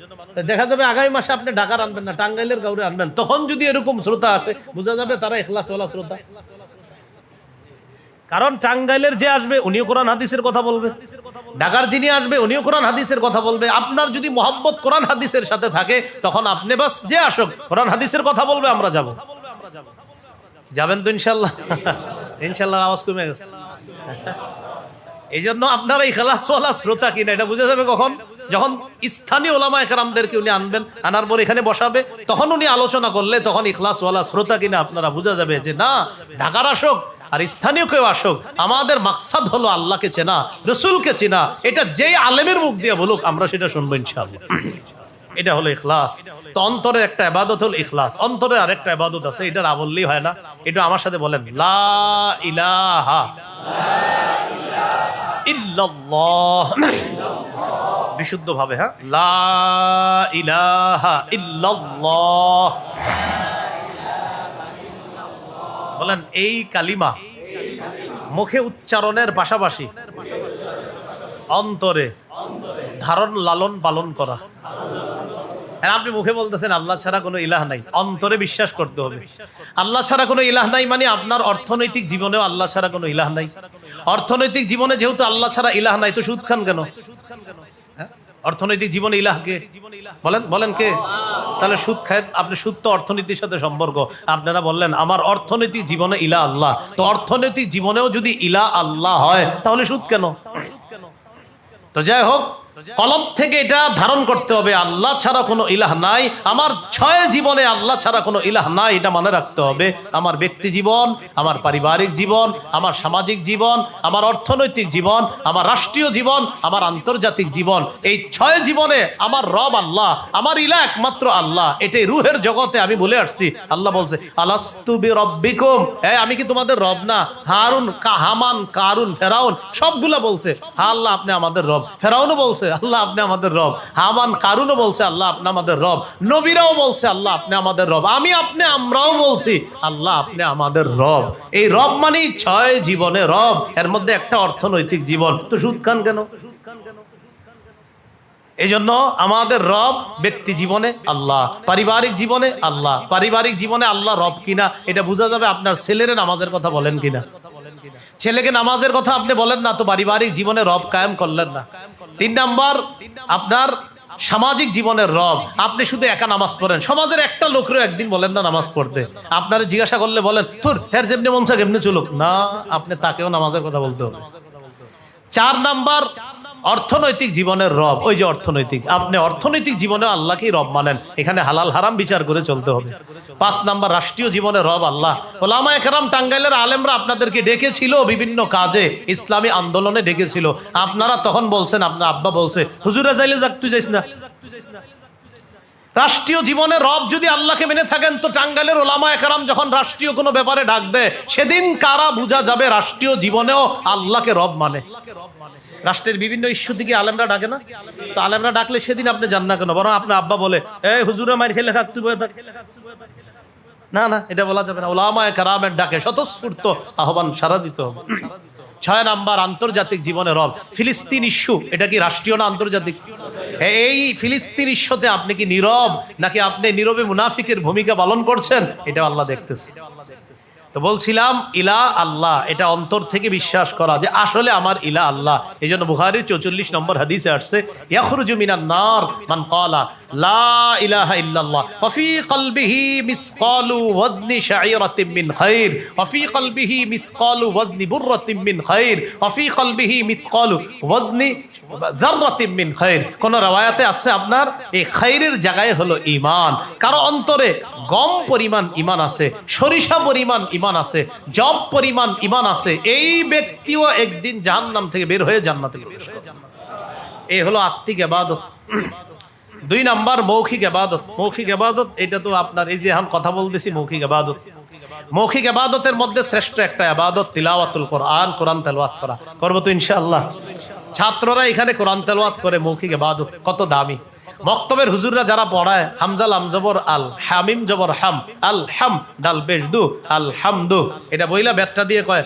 S1: দেখা যাবে আগামী মাসে আপনি ঢাকার আনবেন না, টাঙ্গাইলের কাউরে আনবেন, তখন যদি এরকম শ্রোতা আসে বোঝা যাবে তারা ইখলাসওয়ালা শ্রোতা। কারণ টাঙ্গাইলের যে আসবে উনিও কোরআন হাদিসের কথা বলবে, ঢাকার যিনি আসবে উনিও কোরআন হাদিসের কথা বলবে। আপনার যদি মহব্বত কোরআন হাদিসের সাথে থাকে তখন আপনি বাস যে আসুক কোরআন হাদিসের কথা বলবে, আমরা যাব। যাবেন তো ইনশাল্লাহ? ইনশাল্লাহ আওয়াজ কমে গেছে। এই জন্য আপনারা ইখলাসওয়ালা শ্রোতা কিনা এটা বুঝা যাবে কখন? যখন স্থানীয় ওলামায়ে কেরামদেরকে উনি আনবেন, আনার পর এখানে বসাবে, তখন উনি আলোচনা করলে তখন ইখলাসওয়ালা শ্রোতা কিনা আপনারা বুঝা যাবে যে না, ঢাকার আসুক আর স্থানীয় কেউ আসুক, আমাদের মাকসাদ হলো আল্লাহকে চেনা, রসুলকে চেনা। এটা যেই আলেমের মুখ দিয়ে বলুক আমরা সেটা শুনবো ইনশাআল্লাহ। এটা হলো ইখলাস। তো অন্তরের একটা ইবাদত হলো ইখলাস, অন্তরের আরেকটা ইবাদত আছে, এটা না বললেই হয় না। এটা আমার সাথে বলেন, লা ইলাহা ইল্লাল্লাহ, বিশুদ্ধ ভাবে, হ্যাঁ, লা ইলাহা ইল্লাল্লাহ। বলেন এই কালিমা মুখে উচ্চারণের পাশাপাশি অন্তরে ধারণ লালন পালন করা। আপনি মুখে বলতেছেন আল্লাহ ছাড়া কোনো ইলাহ নাই, অন্তরে বিশ্বাস করতে হবে আল্লাহ ছাড়া কোনো ইলাহ নাই। মানে আপনার অর্থনৈতিক জীবনেও আল্লাহ ছাড়া কোনো ইলাহ নাই। অর্থনৈতিক জীবনে যেহেতু আল্লাহ ছাড়া ইলাহ নাই, তো সুদ খান কেন? অর্থনৈতিক জীবনে ইলাহ কে? বলেন বলেন কে? তাহলে সুদ খায়, আপনি সুদ তো অর্থনীতির সাথে সম্পর্ক। আপনারা বললেন আমার অর্থনৈতিক জীবনে ইলাহ আল্লাহ, তো অর্থনৈতিক জীবনেও যদি ইলাহ আল্লাহ হয় তাহলে সুদ কেন? তো যাই হোক, কলব থেকে এটা ধারণ করতে হবে, আল্লাহ ছাড়া কোনো ইলাহ নাই, আমার 6 জীবনে আল্লাহ ছাড়া কোনো ইলাহ নাই, এটা মনে রাখতে হবে। আমার ব্যক্তি জীবন, আমার পারিবারিক জীবন, আমার সামাজিক জীবন, আমার অর্থনৈতিক জীবন, আমার রাষ্ট্রীয় জীবন, আমার আন্তর্জাতিক জীবন, এই 6 জীবনে আমার রব আল্লাহ, আমার ইলাহ একমাত্র আল্লাহ। এটাই রুহের জগতে আমি বলে আসছি। আল্লাহ বলছে আলাস্তু বিরব্বিকুম, আমি কি তোমাদের রব না? হারুন, হামান, কারুন, ফেরাউন সবগুলা বলছে হ্যাঁ আল্লাহ আপনি আমাদের রব। ফেরাউনও বলছে আল্লাহ আপনি আমাদের রব। হামান, কারুনও বলছে আল্লাহ আপনি আমাদের রব। নবীরাও বলছে আল্লাহ আপনি আমাদের রব। আমরাও বলছি আল্লাহ আপনি আমাদের রব। এই রব মানে 6 জীবনে রব, এর মধ্যে একটা অর্থনৈতিক জীবন। তো সুদ খান কেন? এই জন্য আমাদের রব ব্যক্তি জীবনে আল্লাহ, পারিবারিক জীবনে আল্লাহ। পারিবারিক জীবনে আল্লাহ রব কিনা এটা বোঝা যাবে আপনার ছেলের নামাজের কথা বলেন কিনা। ছেলেকে নামাজের কথা আপনি বলেন না, তো পারিবারিক জীবনে রব কায়েম করলেন না। 3 নাম্বার, আপনার সামাজিক জীবনের রব। আপনি শুধু একা নামাজ পড়েন, সমাজের একটা লোকেরও একদিন বলেন না নামাজ পড়তে। আপনারা জিজ্ঞাসা করলে বলেন তোর হের যেমনি মন চায় কেমনি চলুক না, আপনি তাকেও নামাজের কথা বলতে হবে। 4 নাম্বার, অর্থনৈতিক জীবনের রব। ওই যে অর্থনৈতিক, আপনি অর্থনৈতিক জীবনে আল্লাহকেই রব মানেন, এখানে হালাল হারাম বিচার করে চলতে হবে। 5 নাম্বার, রাষ্ট্রীয় জীবনের রব আল্লাহ। ওলামায়ে কেরাম, টাঙ্গাইলের আলেমরা আপনাদেরকে ডেকেছিল বিভিন্ন কাজে, ইসলামী আন্দোলনে ডেকেছিল। আপনারা তখন বলছেন, আপনার আব্বা বলছে হুজুরে যাইলে যাক, তুই যাইস না। রাষ্ট্রীয় জীবনের রব যদি আল্লাহকে মেনে থাকেন, তো টাঙ্গাইলের ওলামায়ে কেরাম যখন রাষ্ট্রীয় কোনো ব্যাপারে ডাক দেয়, সেদিন কারা বোঝা যাবে রাষ্ট্রীয় জীবনেও আল্লাহকে রব মানে। রাষ্ট্রের বিভিন্ন ইস্যু থেকে আলেমরা ডাকে না, তো আলেমরা ডাকলে সেদিন আপনি যান না কেন? বরং আপনার আব্বা বলে এই হুজুরে মার খেলে থাক, তুই বয়ে থাক। না না, এটা বলা যাবে না। ওলামায়ে কেরামের ডাকে স্বতঃস্ফূর্ত আহ্বান সাড়া দিতে হবে। 6 নাম্বার, আন্তর্জাতিক জীবনে রব। ফিলিস্তিন ইস্যু, এটা কি রাষ্ট্রীয় না আন্তর্জাতিক? এই ফিলিস্তিন ইস্যুতে আপনি কি নীরব, নাকি আপনি নীরবে মুনাফিকের ভূমিকা পালন করছেন? এটা আল্লাহ দেখতেছে। তো বলছিলাম ইলা আল্লাহ, এটা অন্তর থেকে বিশ্বাস করা যে আসলে আমার ইলা আল্লাহ। এই জন্য বুখারীর 44 নম্বর হাদিসে আসছে ইয়াখরুজু মিনান নার মান ক্বালা লা ইলাহা ইল্লাল্লাহ ওয়া ফি কলবিহি মিসকালু ওয়াজনি শাঈরাতিন মিন খাইর ওয়া ফি কলবিহি মিসকালু ওয়াজনি বুররাতিন মিন খাইর ওয়া ফি কলবিহি মিসকালু ওয়াজনি যাররাতিন মিন খাইর। কোন riwayate আছে আপনার এই খাইরের জায়গায় হলো ঈমান। কারো অন্তরে গম পরিমাণ ঈমান আছে, সরিষা পরিমাণ ঈমান আছে, জব পরিমাণ ঈমান আছে, এই ব্যক্তিও একদিন জাহান্নাম থেকে বের হয়ে জান্নাতে প্রবেশ করবে। এই হলো আত্মিক ইবাদত। 2 নাম্বার, মৌখিক ইবাদত। মৌখিক ইবাদত এটা তো আপনার এই যে এখন কথা বলতেছি মৌখিক ইবাদত। মৌখিক ইবাদতের মধ্যে শ্রেষ্ঠ একটা ইবাদত তিলাওয়াতুল কোরআন, কোরআন তেলাওয়াত করা। করব তো ইনশাআল্লাহ। ছাত্ররা এখানে কোরআন তেলাওয়াত করে, মৌখিক ইবাদত কত দামি। মক্তবের হুজুররা যারা পড়ায় হামজা লাম জবর আল, হামিম জবর হাম, আল হাম ডাল পেশ দু, আল হামদু, এটা বইলা ব্যাটটা দিয়ে কয়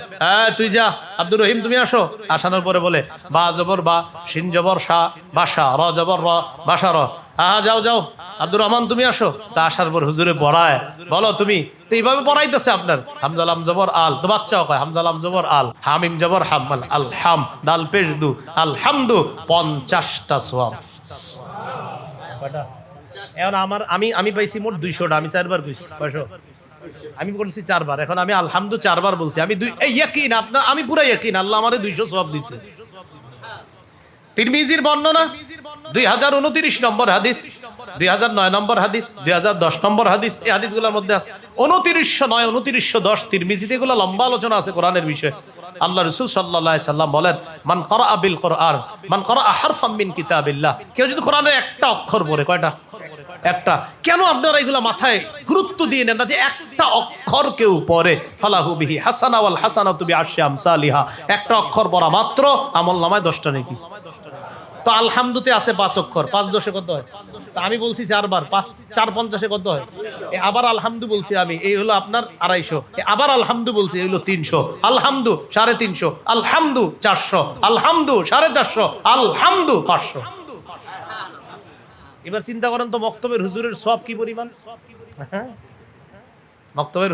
S1: তুই যা আব্দুর রহিম তুমি আসো। আসানোর পরে বলে বা জবর বা, শিন জবর শা বাসা, র জবর র বাসা র, যাও যাও আব্দুর রহমান তুমি আসো। তা আসার পর হুজুরে পড়ায়, বলো তুমি। তো এইভাবে পড়াইতেছে আপনার হামজা লাম জবর আল, তো বাচ্চাও কয় হামজা লাম জবর আল, হামিম জবর হাম, আল হাম ডাল পেশ দু, আল হামদু। 50টা সওয়াব। এখন আমি পাইছি মোট 200টা। আমি 4 বার কইছি, আমি বলছি 4 বার। এখন আমি আলহামদু 4 বার বলছি। আমি ইয়াকিন, আপনার আমি পুরো ইয়াকিন আল্লাহ আমারে 200 সওয়াব দিছে। তিরমিজির বর্ণনা 2029 নম্বর হাদিস, 2009 নম্বর হাদিস, 2010 নম্বর হাদিস। এই হাদিসগুলোর মধ্যে আছে 2909, 2910 তিরমিজিতে। এগুলো লম্বা আলোচনা আছে কোরআনের বিষয়ে। আল্লাহ রাসূল সাল্লাল্লাহু আলাইহি সাল্লাম বলেন মান ক্বারাআ বিল কোরআন, মান ক্বারাআ হারফাম মিন কিতাবিল্লাহ, কেউ যদি কোরআনের একটা অক্ষর পড়ে, কয়টা? একটা। কেন আপনারা এগুলা মাথায় গুরুত্ব দিয়ে নেন না যে একটা অক্ষর কেউ পড়ে ফালাহু বিহি হাসানা ওয়াল হাসানাতু বিআশরি আমসালিহা, একটা অক্ষর পড়া মাত্র আমলনামায় 10টা নেকি। তো আলহামদুতে আছে 5 অক্ষর, 5 10 কত হয়? আমি বলছি 4 বার, 5 4 50 কত হয়? আবার আলহামদু বলছি আমি, এই হলো আপনার 250। আবার আলহামদু বলছি, এই হলো 300। আলহামদু 350, আলহামদু 400, আলহামদু 450, আলহামদু 500। এবার চিন্তা করেন তো মক্তবের হুজুরের সওয়াব কি পরিমাণ। মক্তবের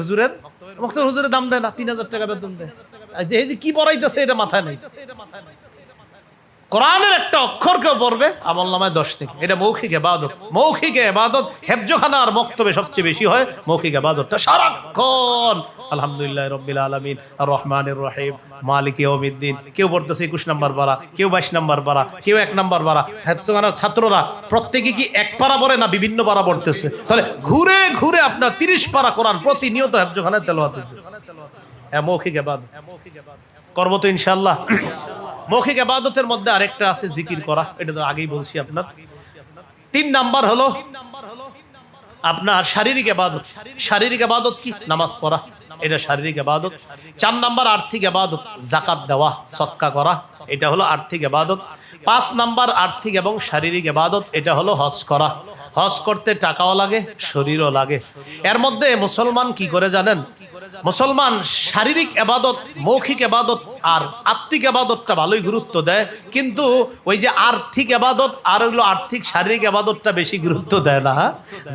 S1: হুজুরের দাম দেয় না, 3000 টাকা বেতন দেয়। এই যে কি পড়াইতেছে এটা মাথায় নাই। কোরআনের একটা অক্ষর কেউ পড়বে আমলনামায় 10 নেকি। এটা মৌখিক ইবাদত। মৌখিক ইবাদত হেফজখানা আর মক্তবে সবচেয়ে বেশি হয় মৌখিক ইবাদতটা সারাক্ষণ আলহামদুলিল্লাহ রাব্বিল আলামিন আর রহমানির রহিম মালিক ইয়াউমিদ্দিন। কেউ পড়তেছে 21 নম্বর পারা, কেউ 22 নম্বর পারা, কেউ 1 নম্বর পারা। হেফজখানার ছাত্ররা প্রত্যেকে কি এক পারা পড়ে না বিভিন্ন পারা পড়তেছে? তাহলে ঘুরে ঘুরে আপনার 30 পারা কোরআন প্রতিনিয়ত হেফজখানায় তেলাওয়াত হচ্ছে। মৌখিক ইবাদত করবো তো ইনশাআল্লাহ। মৌখিক ইবাদতের মধ্যে আরেকটা আছে জিকির করা, এটা তো আগেই বলছি আপনার। 3 নাম্বার হলো আপনার শারীরিক ইবাদত। শারীরিক ইবাদত কি? নামাজ পড়া, এটা শারীরিক ইবাদত। 4 নাম্বার আর্থিক ইবাদত, যাকাত দেওয়া, সদকা করা, এটা হলো আর্থিক ইবাদত। 5 নাম্বার আর্থিক এবং শারীরিক ইবাদত, এটা হলো হজ করা। হজ করতে টাকাও লাগে, শরীরও লাগে। এর মধ্যে মুসলমান কি করে জানেন? মুসলমান শারীরিক ইবাদত, মৌখিক ইবাদত আর আত্মিক ইবাদতটা ভালোই গুরুত্ব দেয়, কিন্তু ওই যে আর্থিক ইবাদত আর হলো আর্থিক শারীরিক ইবাদতটা বেশি গুরুত্ব দেয় না।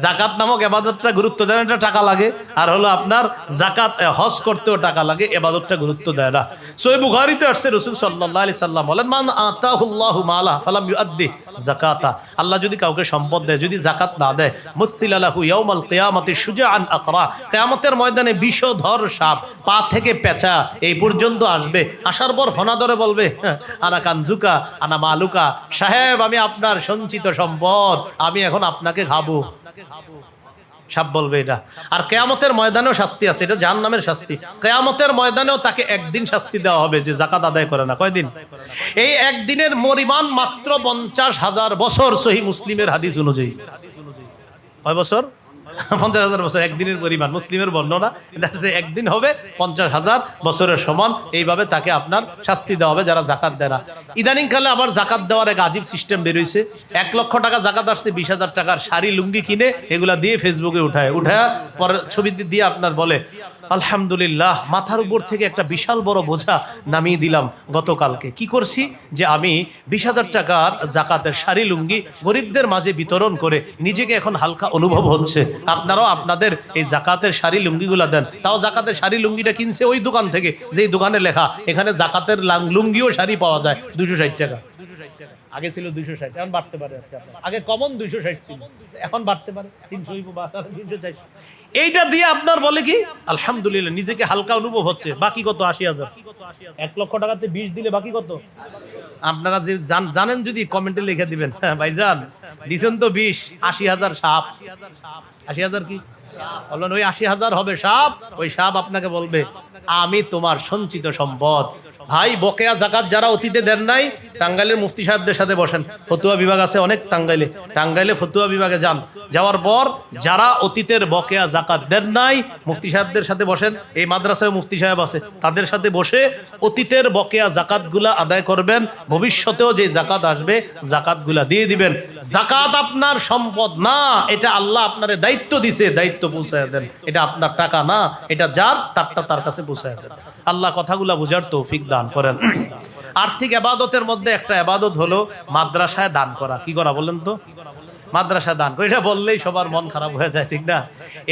S1: যাকাত নামক ইবাদতটা গুরুত্ব দেয় না, এটা টাকা লাগে। আর হলো আপনার যাকাত, হজ করতেও টাকা লাগে, ইবাদতটা গুরুত্ব দেয় না। সহিহ বুখারীতে আসছে রাসূল সাল্লাল্লাহু আলাইহি সাল্লাম বলেন, মান আতাহুল্লাহু মালা ফালাম ইউআদ্দি যাকাতা। আল্লাহ যদি কাউকে সম্পদ দেয়, যদি যাকাত না দেয়, মুসতিলা লাহু ইয়াউমাল কিয়ামাতি শুজাআন আকরা, কিয়ামতের ময়দানে বিষধর সাপ, পা থেকে পেঁচা এই পর্যন্ত আসবে। আসার পর ফনা ধরে বলবে, আনা কানজুকা আনা মালুকা, সাহেব আমি আপনার সঞ্চিত সম্পদ, আমি এখন আপনাকে খাবো। সাপ বলবে এটা। আর কিয়ামতের ময়দানেও শাস্তি আছে, এটা জাহান্নামের শাস্তি। কিয়ামতের ময়দানেও তাকে একদিন শাস্তি দেওয়া হবে যে যাকাত আদায় করে না। কয়দিন? এই একদিনের পরিমাণ মাত্র 50,000 বছর, সহিহ মুসলিমের হাদিস অনুযায়ী। কয় বছর? 50,000 বছর একদিনের পরিমাণ। মুসলিমের বর্ণনা, একদিন হবে 50,000 বছরের সমান। এইভাবে তাকে আপনার শাস্তি দেওয়া হবে যারা যাকাত দেয় না। ইদানিং কালে আবার যাকাত দেওয়ার এক আজীব সিস্টেম বেরোইছে। 1 লক্ষ টাকা যাকাত আসছে, 20,000 টাকার শাড়ি লুঙ্গি কিনে এগুলা দিয়ে ফেসবুকে উঠায় পরে ছবি দিয়ে আপনার বলে, আলহামদুলিল্লাহ মাথার উপর থেকে একটা বিশাল বড় বোঝা নামিয়ে দিলাম গতকালকে। কি করছি? যে আমি 20,000 টাকার যাকাতের শাড়ি লুঙ্গি গরিবদের মাঝে বিতরণ করে নিজেকে এখন হালকা অনুভব হচ্ছে। আপনারাও আপনাদের এই যাকাতের শাড়ি লুঙ্গিগুলা দেন। তাও যাকাতের শাড়ি লুঙ্গিটা কিনছে ওই দোকান থেকে যেই দোকানে লেখা এখানে যাকাতের লুঙ্গিও শাড়ি পাওয়া যায় 260 টাকা। আগে ছিল 260, এখন বাড়তে পারে। আগে কমন 260 ছিল, এখন বাড়তে পারে 300, এইটা দিয়ে আপনার বলে কি আলহামদুলিল্লাহ নিজেকে হালকা অনুভব হচ্ছে। বাকি কত? 80,000। 1 লক্ষ টাকাতে 20 দিলে বাকি কত? আপনারা যে জানেন যদি কমেন্টে লিখে দিবেন। হ্যাঁ ভাইজান দিছেন তো 20, 80,000 সাপ। 80,000 কি বললেন? ওই 80,000 হবে সাপ। ওই সাপ আপনাকে বলবে, আমি তোমার সঞ্চিত সম্পদ। ভাই বকেয়া যাকাত যারা অতীতে দেন নাই, টাঙ্গাইলের মুফতি সাহেবদের সাথে বসেন। ফতুয়া বিভাগ আছে অনেক টাঙ্গাইলে ফতুয়া বিভাগে যান। যাওয়ার পর যারা অতীতের বকেয়া যাকাত দেন নাই, মুফতি সাহেবদের সাথে বসেন। এই মাদ্রাসায় মুফতি সাহেব আছে, তাদের সাথে বসে অতীতের বকেয়া যাকাতগুলা আদায় করবেন। ভবিষ্যতেও যে যাকাত আসবে যাকাতগুলা দিয়ে দিবেন। যাকাত আপনার সম্পদ না, এটা আল্লাহ আপনারে দায়িত্ব দিছে, দায়িত্ব পৌঁছায় দেন। এটা আপনার টাকা না, এটা যার তারটা তার কাছে পৌঁছায় দেন। আল্লাহ কথাগুলা বুঝার তৌফিক দান করেন। আর্থিক ইবাদতের মধ্যে একটা ইবাদত হলো মাদ্রাসায় দান করা। কি করা বলেন তো? মাদ্রাসা দান করে। এটা বললেই সবার মন খারাপ হয়ে যায়, ঠিক না?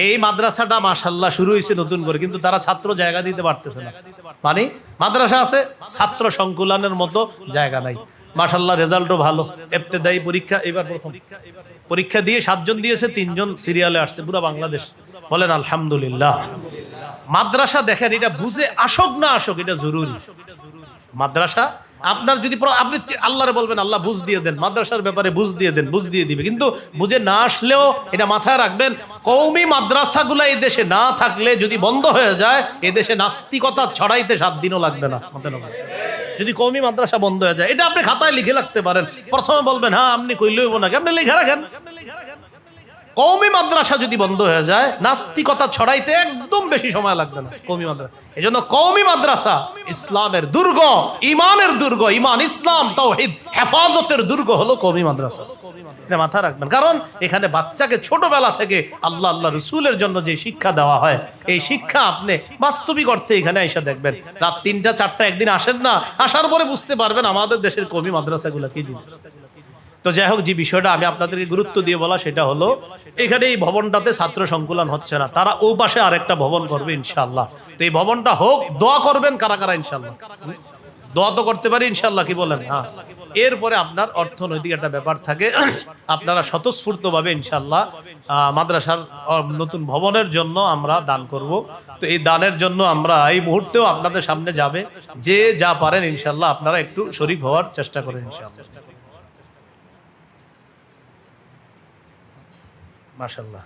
S1: এই মাদ্রাসাটা মাশাআল্লাহ শুরু হয়েছে নতুন করে, কিন্তু তারা ছাত্র জায়গা দিতে পারতেছে না। মানে মাদ্রাসা আছে, ছাত্র সংকুলনের মতো জায়গা নাই। মাশাআল্লাহ রেজাল্টও ভালো। ইবতেদায়ী পরীক্ষা এবার প্রথম পরীক্ষা দিয়ে 7 জন দিয়েছে, 3 জন সিরিয়ালে আসছে পুরো বাংলাদেশ। বলেন আলহামদুলিল্লাহ। মাদ্রাসা দেখেন, এটা বুঝে আসক না আসক এটা জরুরি। মাদ্রাসা আপনার যদি আপনি আল্লাহরে বলবেন আল্লাহ বুঝ দিয়ে দেন, মাদ্রাসার ব্যাপারে বুঝ দিয়ে দেন, বুঝ দিয়ে দিবে। কিন্তু বুঝে না আসলেও এটা মাথায় রাখবেন, কওমি মাদ্রাসাগুলো এই দেশে না থাকলে, যদি বন্ধ হয়ে যায়, এই দেশে নাস্তিকতা ছড়াইতে 7 দিনও লাগবে না। যদি কওমি মাদ্রাসা বন্ধ হয়ে যায়, এটা আপনি খাতায় লিখে রাখতে পারেন। প্রথমে বলবেন হ্যাঁ আপনি কইলেও না, আপনি লিখে রাখেন। কওমি মাদ্রাসা যদি বন্ধ হয়ে যায়, নাস্তিকতা ছড়াইতে একদম বেশি সময় লাগবে না কওমি মাদ্রাসা। এজন্য কওমি মাদ্রাসা ইসলামের দুর্গ, ইমানের দুর্গ। ইমান, ইসলাম, তাওহীদ, হেফাজতের দুর্গ হলো কওমি মাদ্রাসা। এটা মাথায় রাখবেন, কারণ এখানে বাচ্চাকে ছোটবেলা থেকে আল্লাহ রাসূলের জন্য যে শিক্ষা দেওয়া হয়, এই শিক্ষা আপনি বাস্তবিক অর্থে এখানে এসে দেখবেন। রাত 3টা 4টা একদিন আসেন না, আসার পরে বুঝতে পারবেন আমাদের দেশের কওমি মাদ্রাসাগুলো কি জিনিস। তো যাই হোক, যে বিষয়টা আমি আপনাদেরকে গুরুত্ব দিয়ে বলা সেটা হলো, এখানে এই ভবনটাতে ছাত্র সংকুলন হচ্ছে না, তারা ও পাশে আরেকটা ভবন করবে ইনশাআল্লাহ। তো এই ভবনটা হোক, দোয়া করবেন কারা কারা ইনশাআল্লাহ? দোয়া তো করতে পারি ইনশাআল্লাহ, কি বলেন? হ্যাঁ, এরপরে আপনার অর্থনৈতিক একটা ব্যাপার থাকে, আপনারা স্বতঃস্ফূর্তভাবে ইনশাল্লাহ মাদ্রাসার নতুন ভবনের জন্য আমরা দান করব। তো এই দানের জন্য আমরা এই মুহূর্তেও আপনাদের সামনে যাবে, যে যা পারেন ইনশাল্লাহ আপনারা একটু শরীক হওয়ার চেষ্টা করেন ইনশাআল্লাহ। মাশাআল্লাহ।